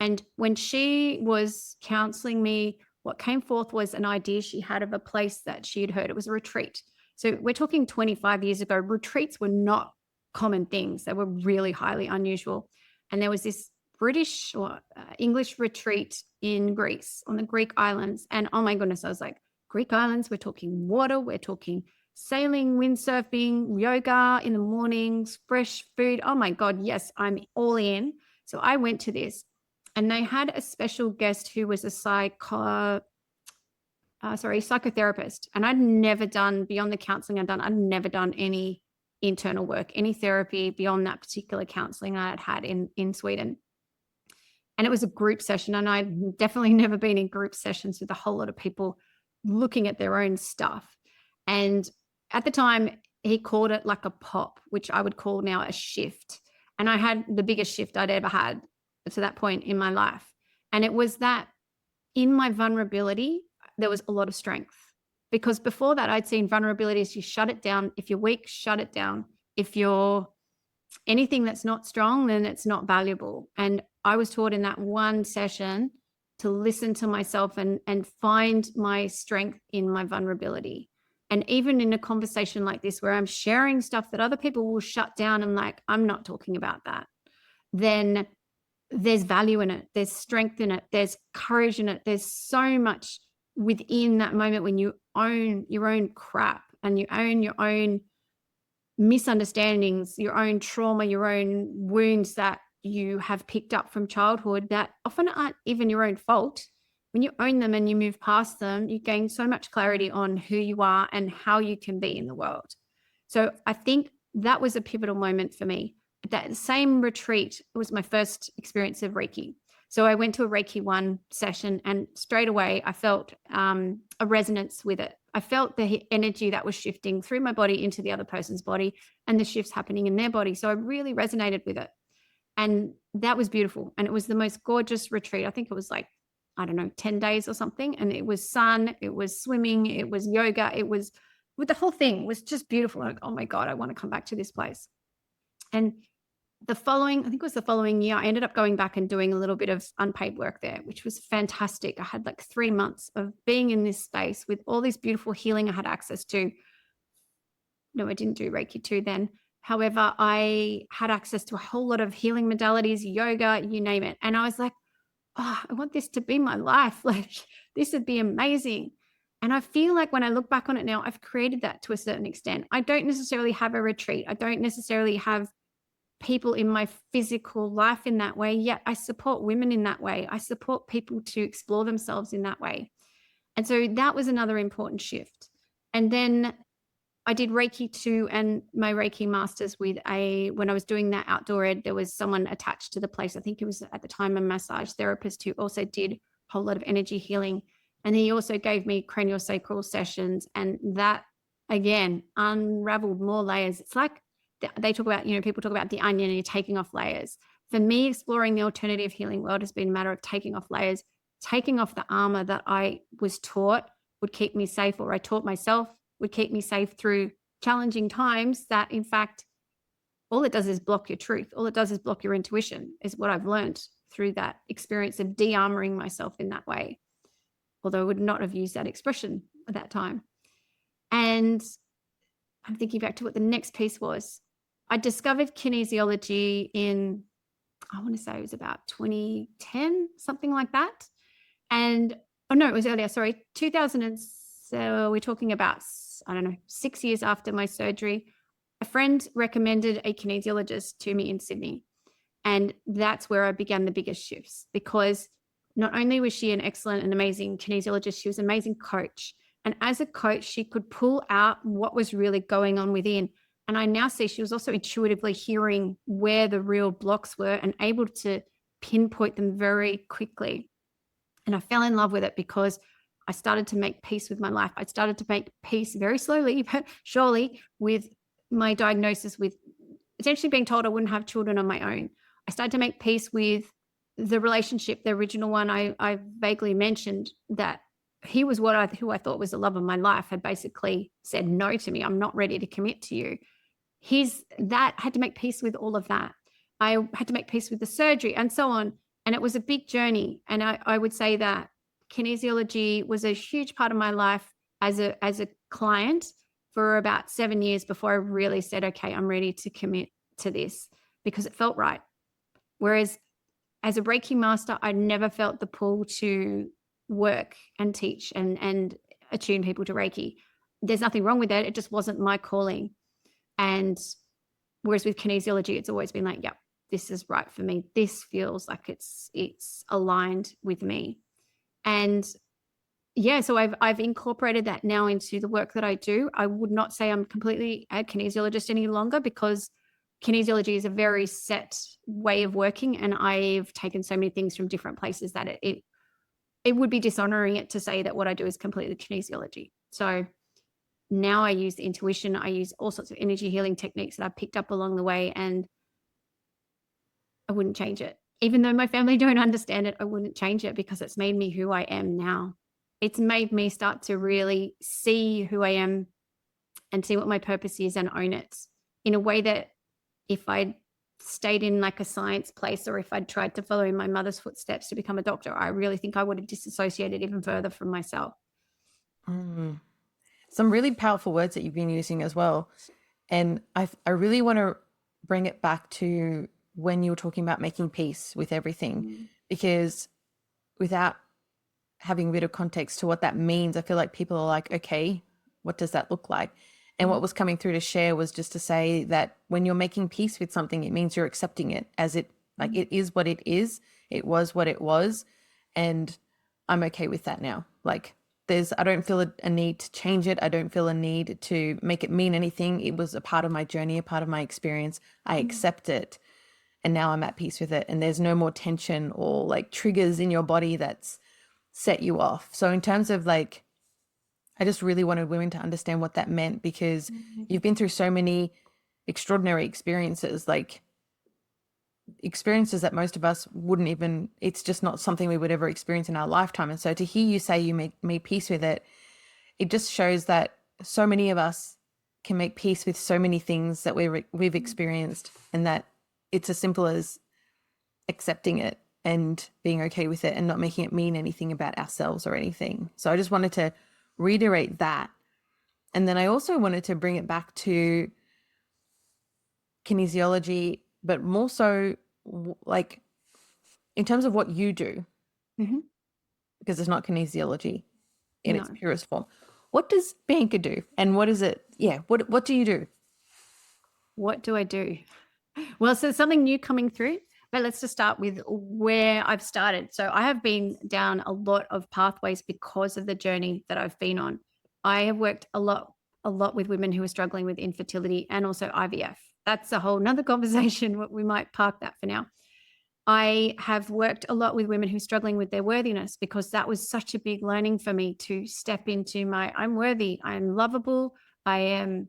And when she was counseling me, what came forth was an idea she had of a place that she had heard. It was a retreat. So we're talking 25 years ago. Retreats were not common things. They were really highly unusual. And there was this British or English retreat in Greece on the Greek islands. And oh my goodness, I was like, Greek islands, we're talking water, we're talking sailing, windsurfing, yoga in the mornings, fresh food. Oh my God, yes, I'm all in. So I went to this. And they had a special guest who was a psychotherapist. And I'd never done, beyond the counseling I'd never done any internal work, any therapy beyond that particular counseling I had in Sweden. And it was a group session. And I'd definitely never been in group sessions with a whole lot of people looking at their own stuff. And at the time, he called it like a pop, which I would call now a shift. And I had the biggest shift I'd ever had to that point in my life. And it was that in my vulnerability, there was a lot of strength. Because before that, I'd seen vulnerability as you shut it down. If you're weak, shut it down. If you're anything that's not strong, then it's not valuable. And I was taught in that one session to listen to myself and find my strength in my vulnerability. And even in a conversation like this, where I'm sharing stuff that other people will shut down and like, I'm not talking about that, then there's value in it. There's strength in it. There's courage in it. There's so much within that moment when you own your own crap and you own your own misunderstandings, your own trauma, your own wounds that you have picked up from childhood that often aren't even your own fault. When you own them and you move past them, you gain so much clarity on who you are and how you can be in the world. So I think that was a pivotal moment for me. That same retreat was my first experience of Reiki. So I went to a Reiki 1 session and straight away I felt a resonance with it. I felt the energy that was shifting through my body into the other person's body and the shifts happening in their body. So I really resonated with it. And that was beautiful. And it was the most gorgeous retreat. I think it was like, 10 days or something. And it was sun, it was swimming, it was yoga. It was with the whole thing was just beautiful. Like, oh my God, I want to come back to this place. And I think it was the following year, I ended up going back and doing a little bit of unpaid work there, which was fantastic. I had like 3 months of being in this space with all this beautiful healing I had access to. No, I didn't do Reiki 2 then. However, I had access to a whole lot of healing modalities, yoga, you name it. And I was like, oh, I want this to be my life. Like, this would be amazing. And I feel like when I look back on it now, I've created that to a certain extent. I don't necessarily have a retreat. I don't necessarily have people in my physical life in that way, yet I support women in that way. I support people to explore themselves in that way. And so that was another important shift. And then I did Reiki 2 and my Reiki masters when I was doing that outdoor ed, there was someone attached to the place. I think it was at the time a massage therapist who also did a whole lot of energy healing. And he also gave me craniosacral sessions. And that, again, unraveled more layers. It's like they talk about, people talk about the onion and you're taking off layers. For me, exploring the alternative healing world has been a matter of taking off layers, taking off the armor that I was taught would keep me safe, or I taught myself would keep me safe through challenging times, that in fact, all it does is block your truth. All it does is block your intuition, is what I've learned through that experience of de-armoring myself in that way. Although I would not have used that expression at that time. And I'm thinking back to what the next piece was. I discovered kinesiology in I want to say it was about 2010, something like that. And, oh no, it was earlier, sorry, 2000. So we're talking about, I don't know, 6 years after my surgery. A friend recommended a kinesiologist to me in Sydney. And that's where I began the biggest shifts, because not only was she an excellent and amazing kinesiologist, she was an amazing coach. And as a coach, she could pull out what was really going on within. And I now see she was also intuitively hearing where the real blocks were and able to pinpoint them very quickly. And I fell in love with it because I started to make peace with my life. I started to make peace very slowly, but surely, with my diagnosis, with essentially being told I wouldn't have children on my own. I started to make peace with the relationship, the original one I vaguely mentioned, that he was who I thought was the love of my life, had basically said no to me. I'm not ready to commit to you. That had to make peace with all of that. I had to make peace with the surgery and so on. And it was a big journey. And I would say that kinesiology was a huge part of my life as a client for about 7 years before I really said, okay, I'm ready to commit to this, because it felt right. Whereas as a Reiki master, I never felt the pull to work and teach and attune people to Reiki. There's nothing wrong with it. It just wasn't my calling. And whereas with kinesiology, it's always been like, yep, this is right for me. This feels like it's aligned with me. And yeah, so I've incorporated that now into the work that I do. I would not say I'm completely a kinesiologist any longer, because kinesiology is a very set way of working, and I've taken so many things from different places that it would be dishonoring it to say that what I do is completely kinesiology. So now I use the intuition. I use all sorts of energy healing techniques that I've picked up along the way, and I wouldn't change it. Even though my family don't understand it, I wouldn't change it, because it's made me who I am now. It's made me start to really see who I am and see what my purpose is and own it in a way that if I'd stayed in like a science place, or if I'd tried to follow in my mother's footsteps to become a doctor, I really think I would have disassociated even further from myself. Some really powerful words that you've been using as well. And I really want to bring it back to when you were talking about making peace with everything, because without having a bit of context to what that means, I feel like people are like, okay, what does that look like? And what was coming through to share was just to say that when you're making peace with something, it means you're accepting it as it, like, it is what it is. It was what it was. And I'm okay with that now. Like, I don't feel a need to change it. I don't feel a need to make it mean anything. It was a part of my journey, a part of my experience. I accept it. And now I'm at peace with it. And there's no more tension or like triggers in your body that's set you off. So in terms of like, I just really wanted women to understand what that meant, because you've been through so many extraordinary experiences, like experiences that most of us wouldn't even, it's just not something we would ever experience in our lifetime. And so to hear you say you made peace with it, it just shows that so many of us can make peace with so many things that we've experienced, and that it's as simple as accepting it and being okay with it and not making it mean anything about ourselves or anything. So I just wanted to reiterate that. And then I also wanted to bring it back to kinesiology, but more so like in terms of what you do, because it's not kinesiology in its purest form. What does Bianca do? And what is it? Yeah. What do you do? What do I do? Well, so something new coming through, but let's just start with where I've started. So I have been down a lot of pathways because of the journey that I've been on. I have worked a lot with women who are struggling with infertility and also IVF. That's a whole nother conversation. We might park that for now. I have worked a lot with women who are struggling with their worthiness, because that was such a big learning for me to step into I'm worthy, I'm lovable, I am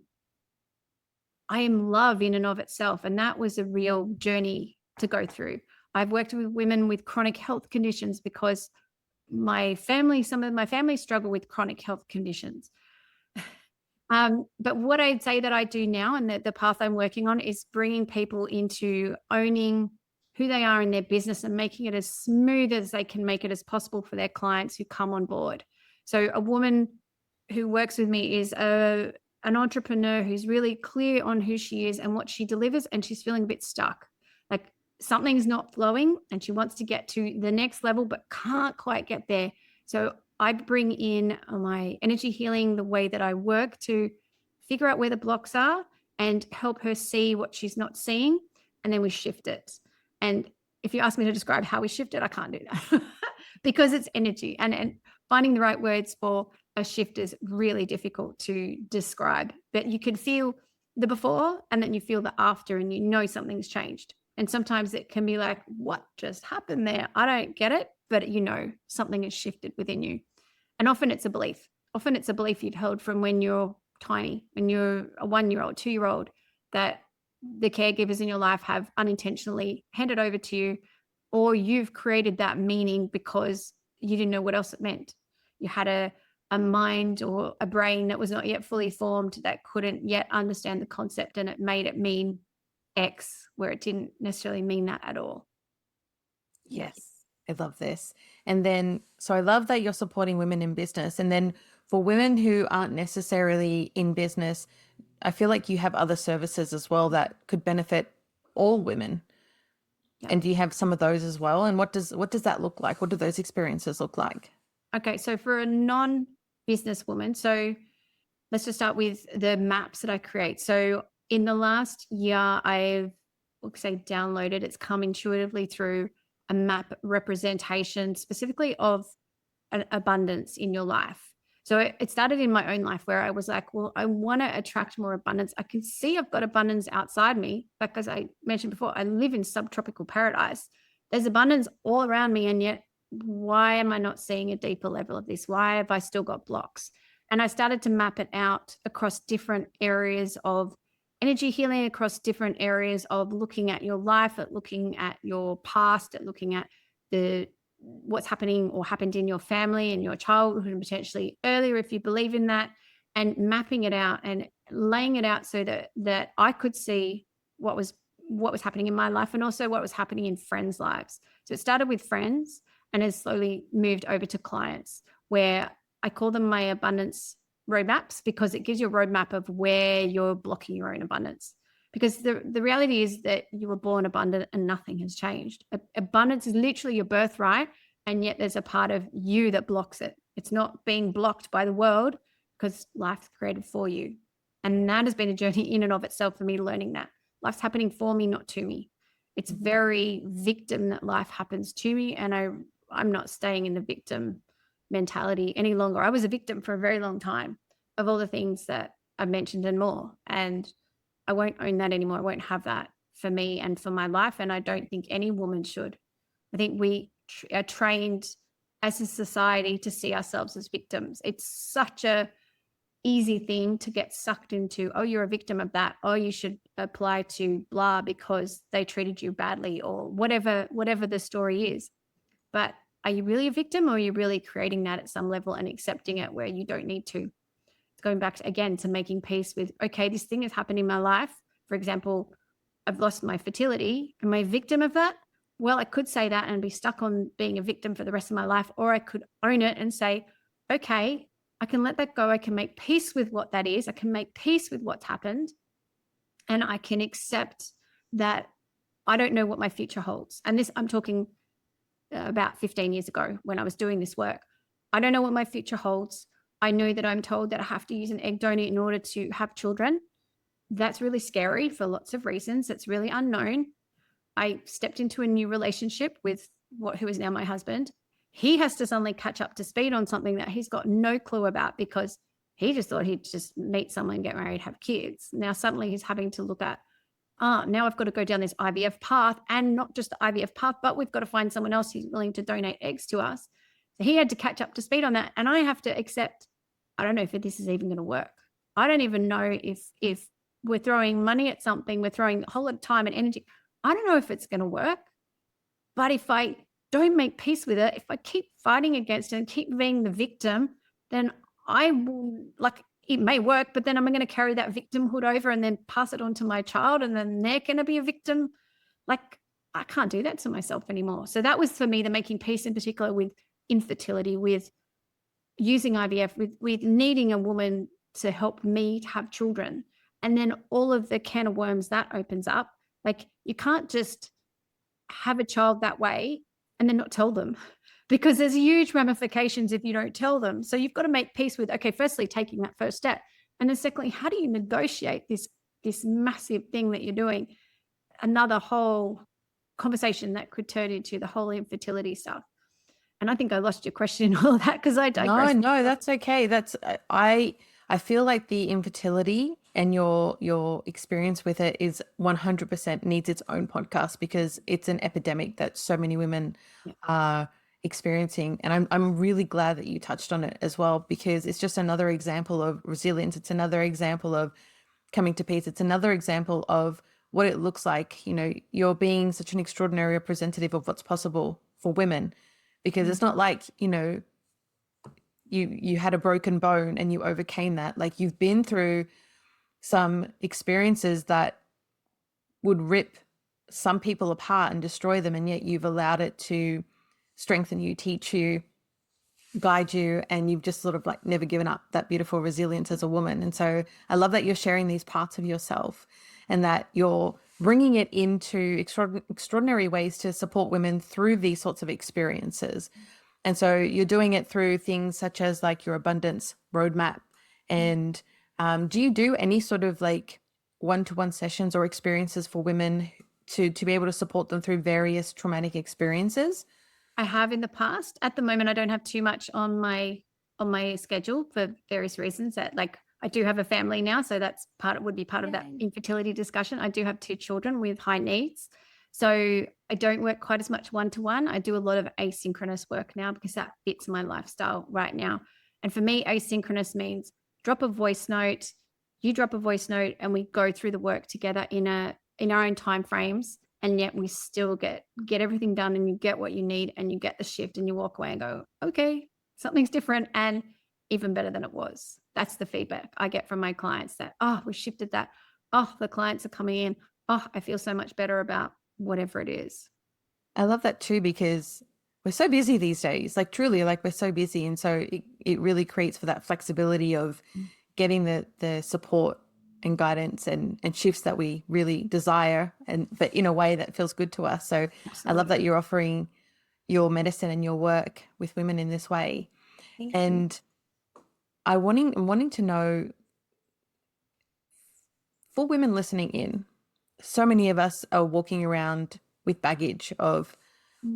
love in and of itself. And that was a real journey to go through. I've worked with women with chronic health conditions, because some of my family struggle with chronic health conditions. But what I'd say that I do now, and the path I'm working on, is bringing people into owning who they are in their business and making it as smooth as they can make it as possible for their clients who come on board. So a woman who works with me is an entrepreneur who's really clear on who she is and what she delivers, and she's feeling a bit stuck. Like, something's not flowing and she wants to get to the next level but can't quite get there. So I bring in my energy healing, the way that I work, to figure out where the blocks are and help her see what she's not seeing. And then we shift it. And if you ask me to describe how we shift it, I can't do that because it's energy. And finding the right words for a shift is really difficult to describe. But you can feel the before and then you feel the after, and you know something's changed. And sometimes it can be like, what just happened there? I don't get it, but you know something has shifted within you. And often it's a belief. Often it's a belief you've held from when you're tiny, when you're a 1-year-old, 2-year-old, that the caregivers in your life have unintentionally handed over to you, or you've created that meaning because you didn't know what else it meant. You had a mind or a brain that was not yet fully formed, that couldn't yet understand the concept, and it made it mean X where it didn't necessarily mean that at all. Yes, I love this. And then, so I love that you're supporting women in business. And then for women who aren't necessarily in business, I feel like you have other services as well that could benefit all women. Yeah. And do you have some of those as well? And what does that look like? What do those experiences look like? Okay, so for a non-business woman, so let's just start with the maps that I create. So in the last year, I've, downloaded, it's come intuitively through a map representation specifically of an abundance in your life. So it started in my own life where I was like, well, I want to attract more abundance. I can see I've got abundance outside me. Like, as I mentioned before, I live in subtropical paradise. There's abundance all around me. And yet, why am I not seeing a deeper level of this? Why have I still got blocks? And I started to map it out across different areas of energy healing, across different areas of looking at your life, at looking at your past, at looking at what's happening or happened in your family and your childhood and potentially earlier, if you believe in that, and mapping it out and laying it out so that I could see what was happening in my life and also what was happening in friends' lives. So it started with friends and has slowly moved over to clients, where I call them my abundance roadmaps, because it gives you a roadmap of where you're blocking your own abundance. Because the reality is that you were born abundant and nothing has changed. Abundance is literally your birthright, and yet there's a part of you that blocks it. It's not being blocked by the world because life's created for you. And that has been a journey in and of itself for me, learning that life's happening for me, not to me. It's very victim that life happens to me, and I'm not staying in the victim mentality any longer. I was a victim for a very long time of all the things that I've mentioned and more. And I won't own that anymore. I won't have that for me and for my life. And I don't think any woman should. I think we are trained as a society to see ourselves as victims. It's such a easy thing to get sucked into. Oh, you're a victim of that. Oh, you should apply to blah because they treated you badly, or whatever the story is. But are you really a victim, or are you really creating that at some level and accepting it where you don't need to? Going back to making peace with, okay, this thing has happened in my life. For example, I've lost my fertility. Am I a victim of that? Well, I could say that and be stuck on being a victim for the rest of my life, or I could own it and say, okay, I can let that go. I can make peace with what that is. I can make peace with what's happened, and I can accept that I don't know what my future holds. And this, I'm talking about 15 years ago when I was doing this work. I don't know what my future holds. I know that I'm told that I have to use an egg donor in order to have children. That's really scary for lots of reasons. It's really unknown. I stepped into a new relationship with who is now my husband. He has to suddenly catch up to speed on something that he's got no clue about, because he just thought he'd just meet someone, get married, have kids. Now suddenly he's having to look at, now I've got to go down this IVF path, and not just the IVF path, but we've got to find someone else who's willing to donate eggs to us. So he had to catch up to speed on that. And I have to accept, I don't know if this is even going to work. I don't even know if we're throwing money at something, we're throwing a whole lot of time and energy. I don't know if it's going to work. But if I don't make peace with it, if I keep fighting against it and keep being the victim, then I will, it may work, but then I'm going to carry that victimhood over and then pass it on to my child, and then they're going to be a victim. I can't do that to myself anymore. So that was for me, the making peace in particular with infertility, with using IVF, with needing a woman to help me to have children. And then all of the can of worms that opens up. You can't just have a child that way and then not tell them, because there's huge ramifications if you don't tell them. So you've got to make peace with, okay, firstly, taking that first step. And then secondly, how do you negotiate this massive thing that you're doing? Another whole conversation that could turn into the whole infertility stuff. And I think I lost your question in all of that because I digressed. No, that's okay. I feel like the infertility and your experience with it is 100% needs its own podcast, because it's an epidemic that so many women are experiencing. And I'm really glad that you touched on it as well, because it's just another example of resilience. It's another example of coming to peace. It's another example of what it looks like. You're being such an extraordinary representative of what's possible for women, because it's not like, you had a broken bone and you overcame that. Like, you've been through some experiences that would rip some people apart and destroy them, and yet you've allowed it to strengthen you, teach you, guide you, and you've just sort of like never given up that beautiful resilience as a woman. And so I love that you're sharing these parts of yourself and that you're bringing it into extraordinary ways to support women through these sorts of experiences. And so you're doing it through things such as like your abundance roadmap. And do you do any sort of like one-to-one sessions or experiences for women to be able to support them through various traumatic experiences? I have in the past. At the moment, I don't have too much on my schedule for various reasons. That, like, I do have a family now, so that's would be part of that infertility discussion. I do have 2 children with high needs, so I don't work quite as much one-to-one. I do a lot of asynchronous work now because that fits my lifestyle right now. And for me, asynchronous means drop a voice note, you drop a voice note, and we go through the work together in our own time frames. And yet we still get everything done, and you get what you need, and you get the shift, and you walk away and go, okay, something's different and even better than it was. That's the feedback I get from my clients, that, oh, we shifted that. Oh, the clients are coming in. Oh, I feel so much better about whatever it is. I love that too, because we're so busy these days, like truly, like we're so busy. And so it really creates for that flexibility of getting the support and guidance and shifts that we really desire, but in a way that feels good to us. So absolutely. I love that you're offering your medicine and your work with women in this way. Thank you. I'm wanting to know, for women listening in, so many of us are walking around with baggage of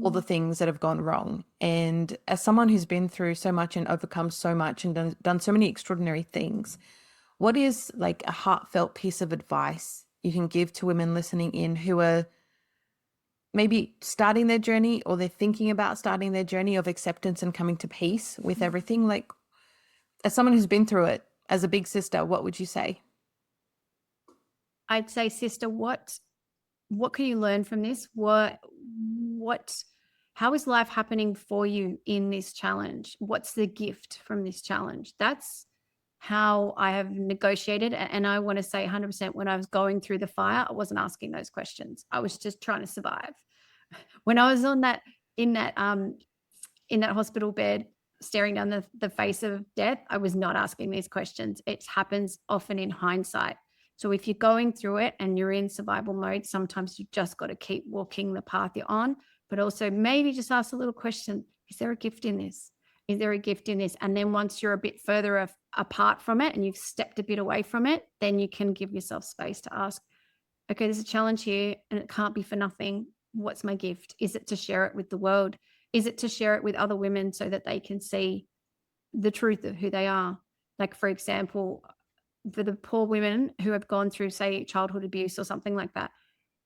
all the things that have gone wrong. And as someone who's been through so much and overcome so much and done so many extraordinary things, what is like a heartfelt piece of advice you can give to women listening in who are maybe starting their journey, or they're thinking about starting their journey of acceptance and coming to peace with everything? Like, as someone who's been through it, as a big sister, what would you say? I'd say, sister, what can you learn from this? How is life happening for you in this challenge? What's the gift from this challenge? That's how I have negotiated. And I want to say 100%, when I was going through the fire, I wasn't asking those questions. I was just trying to survive. When I was in that hospital bed, staring down the face of death, I was not asking these questions. It happens often in hindsight. So if you're going through it and you're in survival mode, sometimes you just got to keep walking the path you're on, but also maybe just ask a little question. Is there a gift in this? Is there a gift in this? And then once you're a bit further apart from it and you've stepped a bit away from it, then you can give yourself space to ask, okay, there's a challenge here and it can't be for nothing. What's my gift? Is it to share it with the world? Is it to share it with other women so that they can see the truth of who they are? Like, for example, for the poor women who have gone through, say, childhood abuse or something like that,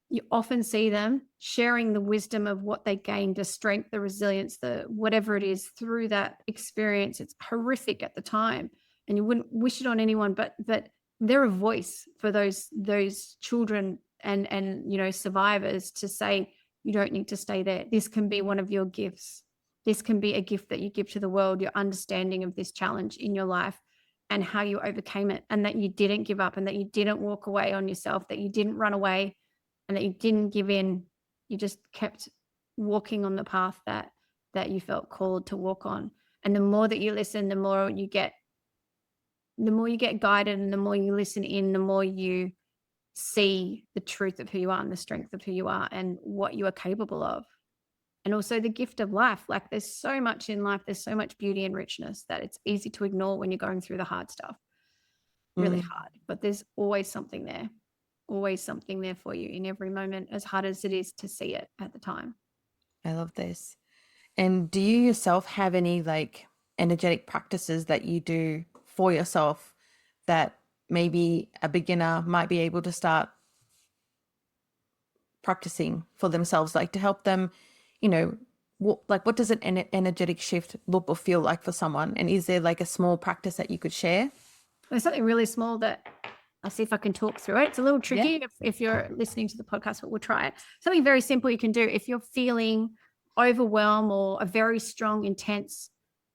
you often see them sharing the wisdom of what they gained, the strength, the resilience, the whatever it is through that experience. It's horrific at the time and you wouldn't wish it on anyone, but they're a voice for those children and survivors to say, you don't need to stay there. This can be one of your gifts. This can be a gift that you give to the world, your understanding of this challenge in your life and how you overcame it, and that you didn't give up, and that you didn't walk away on yourself, that you didn't run away, and that you didn't give in. You just kept walking on the path that you felt called to walk on. And the more that you listen, the more you get guided, and the more you listen in, the more you see the truth of who you are and the strength of who you are and what you are capable of. And also the gift of life. Like there's so much in life, there's so much beauty and richness that it's easy to ignore when you're going through the hard stuff. Really hard, but there's always something there for you in every moment, as hard as it is to see it at the time. I love this. And do you yourself have any like energetic practices that you do for yourself that maybe a beginner might be able to start practicing for themselves, like to help them, what does an energetic shift look or feel like for someone? And is there like a small practice that you could share? There's something really small that I'll see if I can talk through it. It's a little tricky if you're listening to the podcast, but we'll try it. Something very simple you can do if you're feeling overwhelmed or a very strong, intense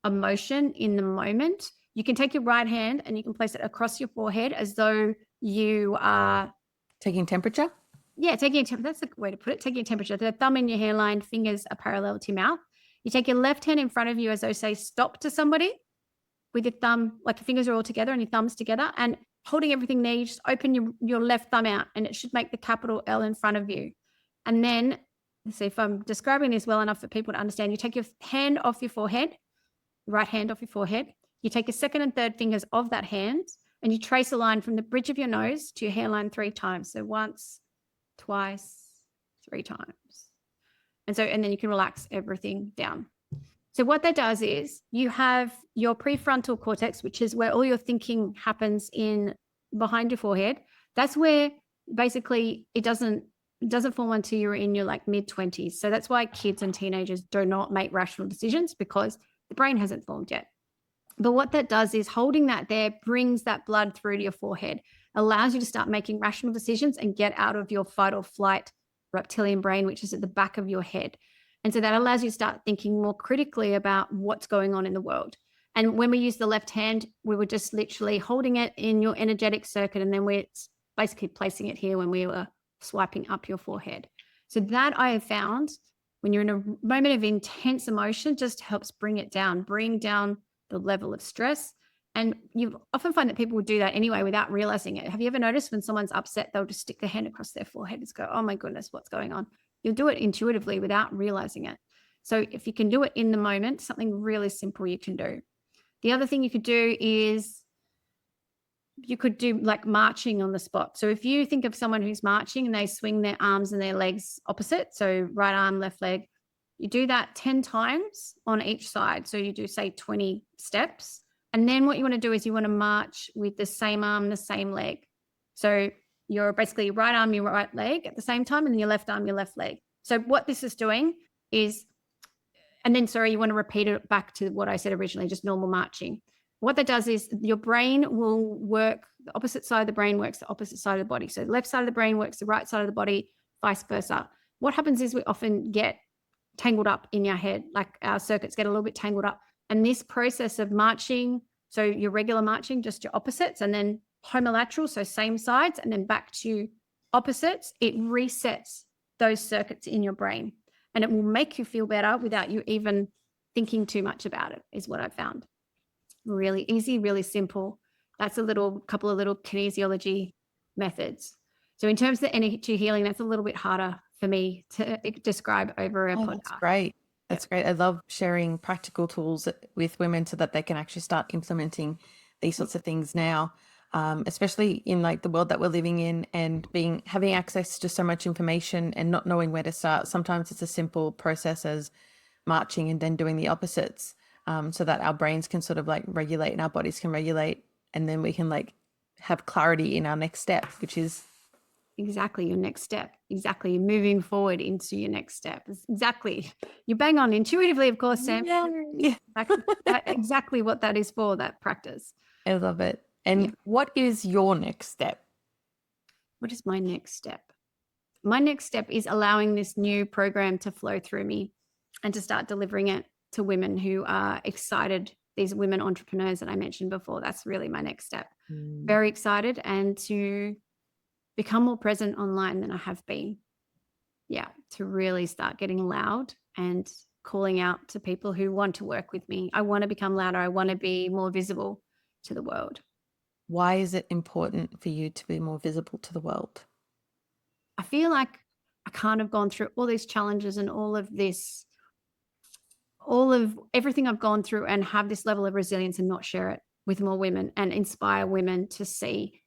emotion in the moment. You can take your right hand and you can place it across your forehead as though you are taking temperature. Yeah, taking a temperature. That's the way to put it. Taking a temperature. The thumb in your hairline, fingers are parallel to your mouth. You take your left hand in front of you as though say stop to somebody with your thumb, like your fingers are all together and your thumbs together, and holding everything there, you just open your left thumb out and it should make the capital L in front of you. And then, let's see if I'm describing this well enough for people to understand. You take your hand off your forehead, right hand off your forehead. You take your second and third fingers of that hand and you trace a line from the bridge of your nose to your hairline 3 times. So once, twice, 3 times. And then you can relax everything down. So what that does is you have your prefrontal cortex, which is where all your thinking happens in behind your forehead. That's where basically it doesn't form until you're in your like mid-20s. So that's why kids and teenagers do not make rational decisions, because the brain hasn't formed yet. But what that does is holding that there brings that blood through to your forehead, allows you to start making rational decisions and get out of your fight or flight reptilian brain, which is at the back of your head. And so that allows you to start thinking more critically about what's going on in the world. And when we use the left hand, we were just literally holding it in your energetic circuit. And then we're basically placing it here when we were swiping up your forehead. So that I have found when you're in a moment of intense emotion just helps bring down the level of stress. And you often find that people will do that anyway without realizing it. Have you ever noticed when someone's upset, they'll just stick their hand across their forehead and go, oh my goodness, what's going on? You'll do it intuitively without realizing it. So if you can do it in the moment, something really simple you can do. The other thing you could do is you could do like marching on the spot. So if you think of someone who's marching and they swing their arms and their legs opposite, so right arm, left leg, you do that 10 times on each side. So you do say 20 steps. And then what you want to do is you want to march with the same arm, the same leg. So you're basically right arm, your right leg at the same time, and then your left arm, your left leg. So what this is doing is, and then, you want to repeat it back to what I said originally, just normal marching. What that does is your brain will work, the opposite side of the brain works the opposite side of the body. So the left side of the brain works the right side of the body, vice versa. What happens is we often get tangled up in your head, like our circuits get a little bit tangled up. And this process of marching, so your regular marching, just your opposites, and then homolateral, so same sides, and then back to opposites, it resets those circuits in your brain. And it will make you feel better without you even thinking too much about it, is what I've found. Really easy, really simple. That's couple of little kinesiology methods. So in terms of the energy healing, that's a little bit harder for me to describe over a podcast. That's great. That's great. I love sharing practical tools with women so that they can actually start implementing these sorts of things now, especially in like the world that we're living in and having access to so much information and not knowing where to start. Sometimes it's a simple process as marching and then doing the opposites, so that our brains can sort of like regulate and our bodies can regulate, and then we can like have clarity in our next step, which is exactly your next step. Exactly. You're moving forward into your next step. Exactly. You bang on intuitively, of course, Sam. Yeah. Exactly what that is for, that practice. I love it. And what is your next step? What is my next step? My next step is allowing this new program to flow through me and to start delivering it to women who are excited. These women entrepreneurs that I mentioned before, that's really my next step. Very excited, and to become more present online than I have been. Yeah, to really start getting loud and calling out to people who want to work with me. I want to become louder. I want to be more visible to the world. Why is it important for you to be more visible to the world? I feel like I can't have gone through all these challenges and all of everything I've gone through and have this level of resilience and not share it with more women and inspire women to see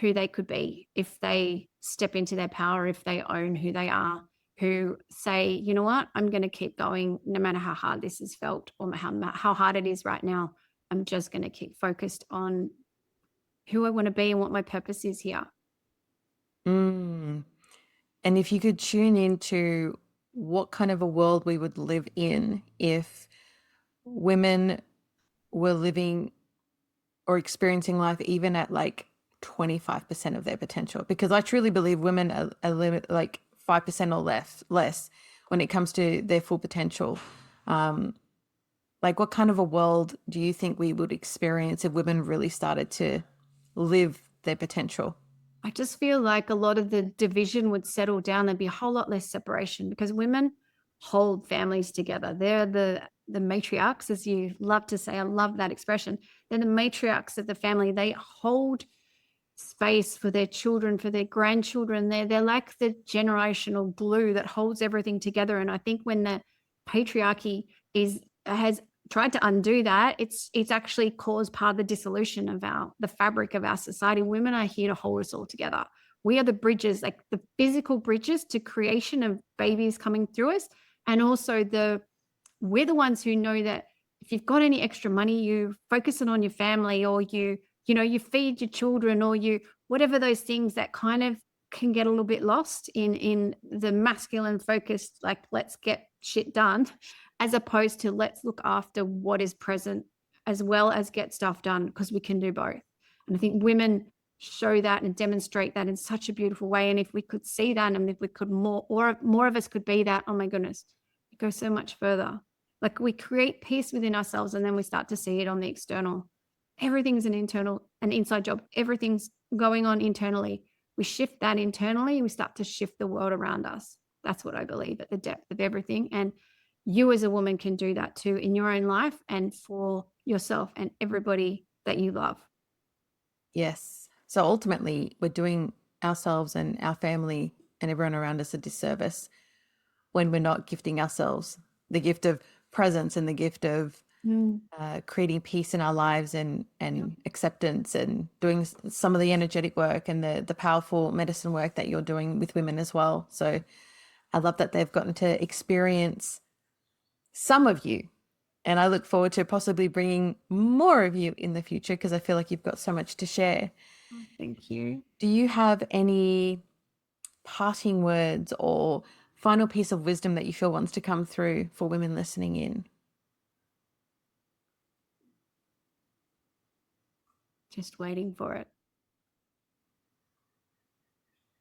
who they could be if they step into their power, if they own who they are, who say, you know what, I'm going to keep going no matter how hard this has felt or how hard it is right now. I'm just going to keep focused on who I want to be and what my purpose is here. And if you could tune into what kind of a world we would live in if women were living or experiencing life even at like 25% of their potential, because I truly believe women are like 5% or less when it comes to their full potential. Like, what kind of a world do you think we would experience if women really started to live their potential? I just feel like a lot of the division would settle down. There'd be a whole lot less separation because women hold families together. They're the matriarchs, as you love to say. I love that expression. They're the matriarchs of the family. They hold space for their children, for their grandchildren. They're like the generational glue that holds everything together. And I think when the patriarchy has tried to undo that, it's actually caused part of the dissolution of the fabric of our society. Women are here to hold us all together. We are the bridges, like the physical bridges to creation of babies coming through us. And also we're the ones who know that if you've got any extra money, you focus it on your family, or you feed your children, or whatever those things that kind of can get a little bit lost in the masculine focused, like, let's get shit done, as opposed to let's look after what is present as well as get stuff done, because we can do both. And I think women show that and demonstrate that in such a beautiful way. And if we could see that, and if we could more of us could be that, oh my goodness, it goes so much further. Like, we create peace within ourselves, and then we start to see it on the external. Everything's an inside job. Everything's going on internally. We shift that internally, we start to shift the world around us. That's what I believe, at the depth of everything. And you as a woman can do that too in your own life and for yourself and everybody that you love. Yes. So ultimately, we're doing ourselves and our family and everyone around us a disservice when we're not gifting ourselves the gift of presence and the gift of creating peace in our lives and acceptance, and doing some of the energetic work and the powerful medicine work that you're doing with women as well. So I love that they've gotten to experience some of you, and I look forward to possibly bringing more of you in the future, because I feel like you've got so much to share. Oh, thank you. Do you have any parting words or final piece of wisdom that you feel wants to come through for women listening in? Just waiting for it.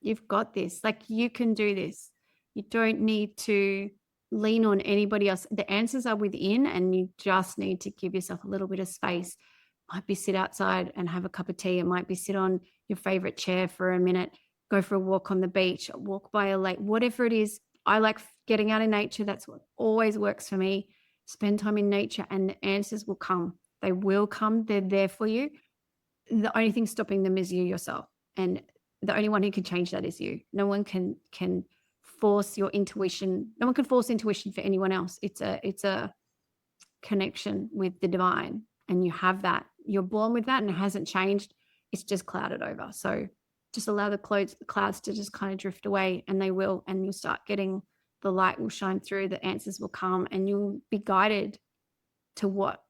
You've got this. Like, you can do this. You don't need to lean on anybody else. The answers are within, and you just need to give yourself a little bit of space. It might be sit outside and have a cup of tea. It might be sit on your favorite chair for a minute, go for a walk on the beach, walk by a lake, whatever it is. I like getting out in nature. That's what always works for me. Spend time in nature and the answers will come. They will come. They're there for you. The only thing stopping them is you yourself. And the only one who can change that is you. No one can force your intuition. No one can force intuition for anyone else. It's a connection with the divine, and you have that. You're born with that, and it hasn't changed. It's just clouded over. So just allow the clouds to just kind of drift away, and they will, and you'll start getting, the light will shine through, the answers will come, and you'll be guided to what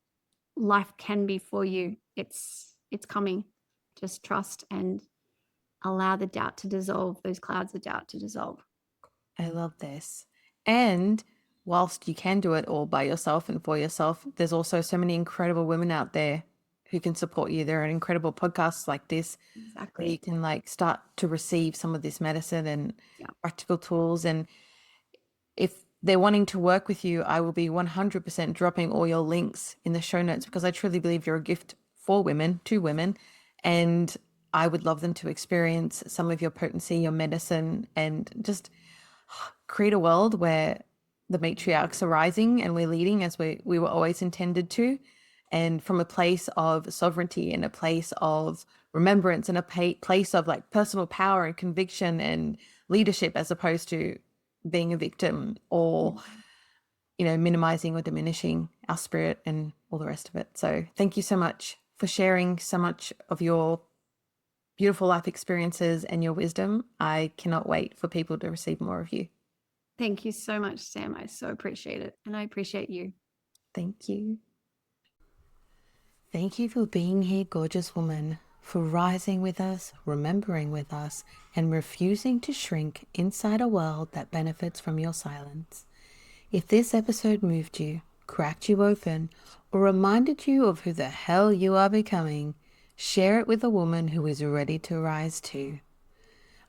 life can be for you. It's coming. Just trust and allow the doubt to dissolve, those clouds of doubt to dissolve. I love this. And whilst you can do it all by yourself and for yourself, there's also so many incredible women out there who can support you. There are incredible podcasts like this. Exactly. Where you can like start to receive some of this medicine and practical tools. And if they're wanting to work with you, I will be 100% dropping all your links in the show notes, because I truly believe you're a gift for women, to women. And I would love them to experience some of your potency, your medicine, and just create a world where the matriarchs are rising and we're leading as we were always intended to, and from a place of sovereignty and a place of remembrance and a place of like personal power and conviction and leadership as opposed to being a victim or, minimizing or diminishing our spirit and all the rest of it. So thank you so much for sharing so much of your beautiful life experiences and your wisdom. I cannot wait for people to receive more of you. Thank you so much, Sam. I so appreciate it. And I appreciate you. Thank you. Thank you for being here, gorgeous woman, for rising with us, remembering with us, and refusing to shrink inside a world that benefits from your silence. If this episode moved you, cracked you open, or reminded you of who the hell you are becoming, share it with a woman who is ready to rise too.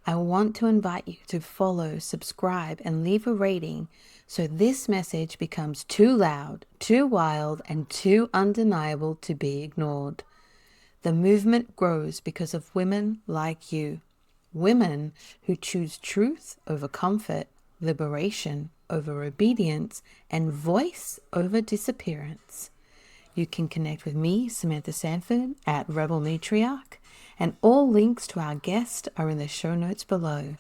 I want to invite you to follow, subscribe, and leave a rating so this message becomes too loud, too wild, and too undeniable to be ignored. The movement grows because of women like you, women who choose truth over comfort, liberation over obedience, and voice over disappearance. You can connect with me, Samantha Sanford, at Rebel Matriarch, and all links to our guest are in the show notes below.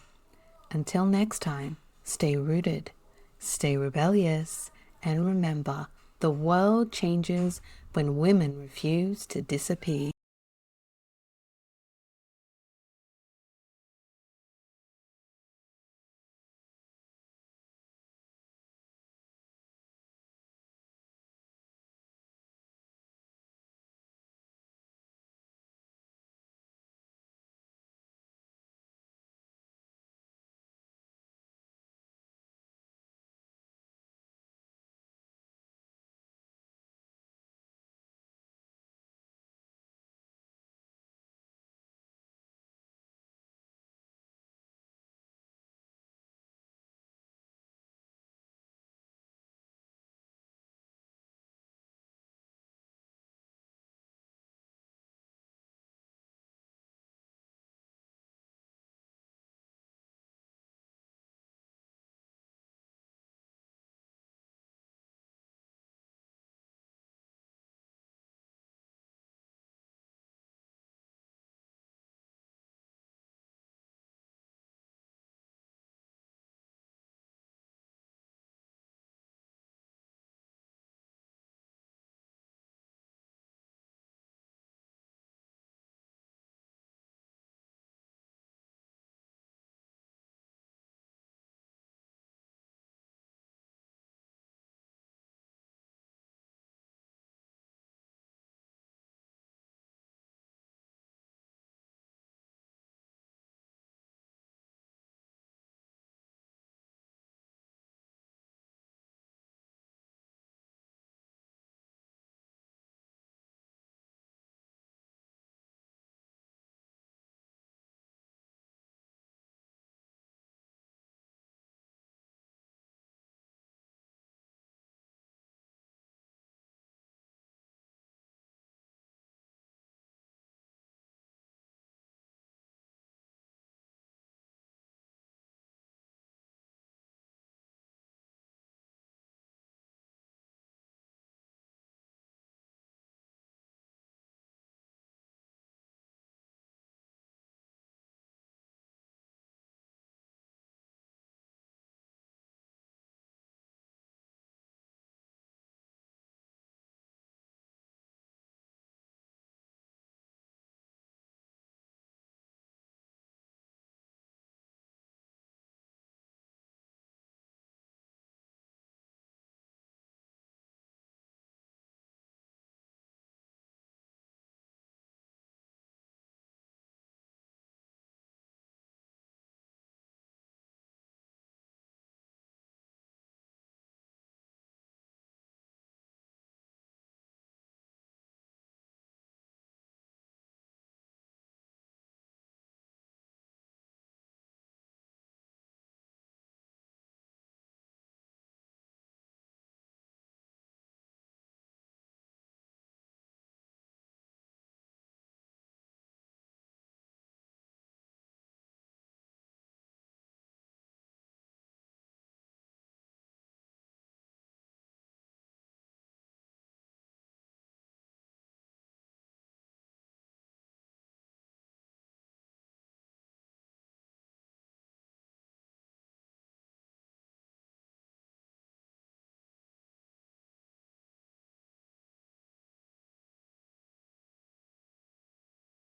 Until next time, stay rooted, stay rebellious, and remember, the world changes when women refuse to disappear.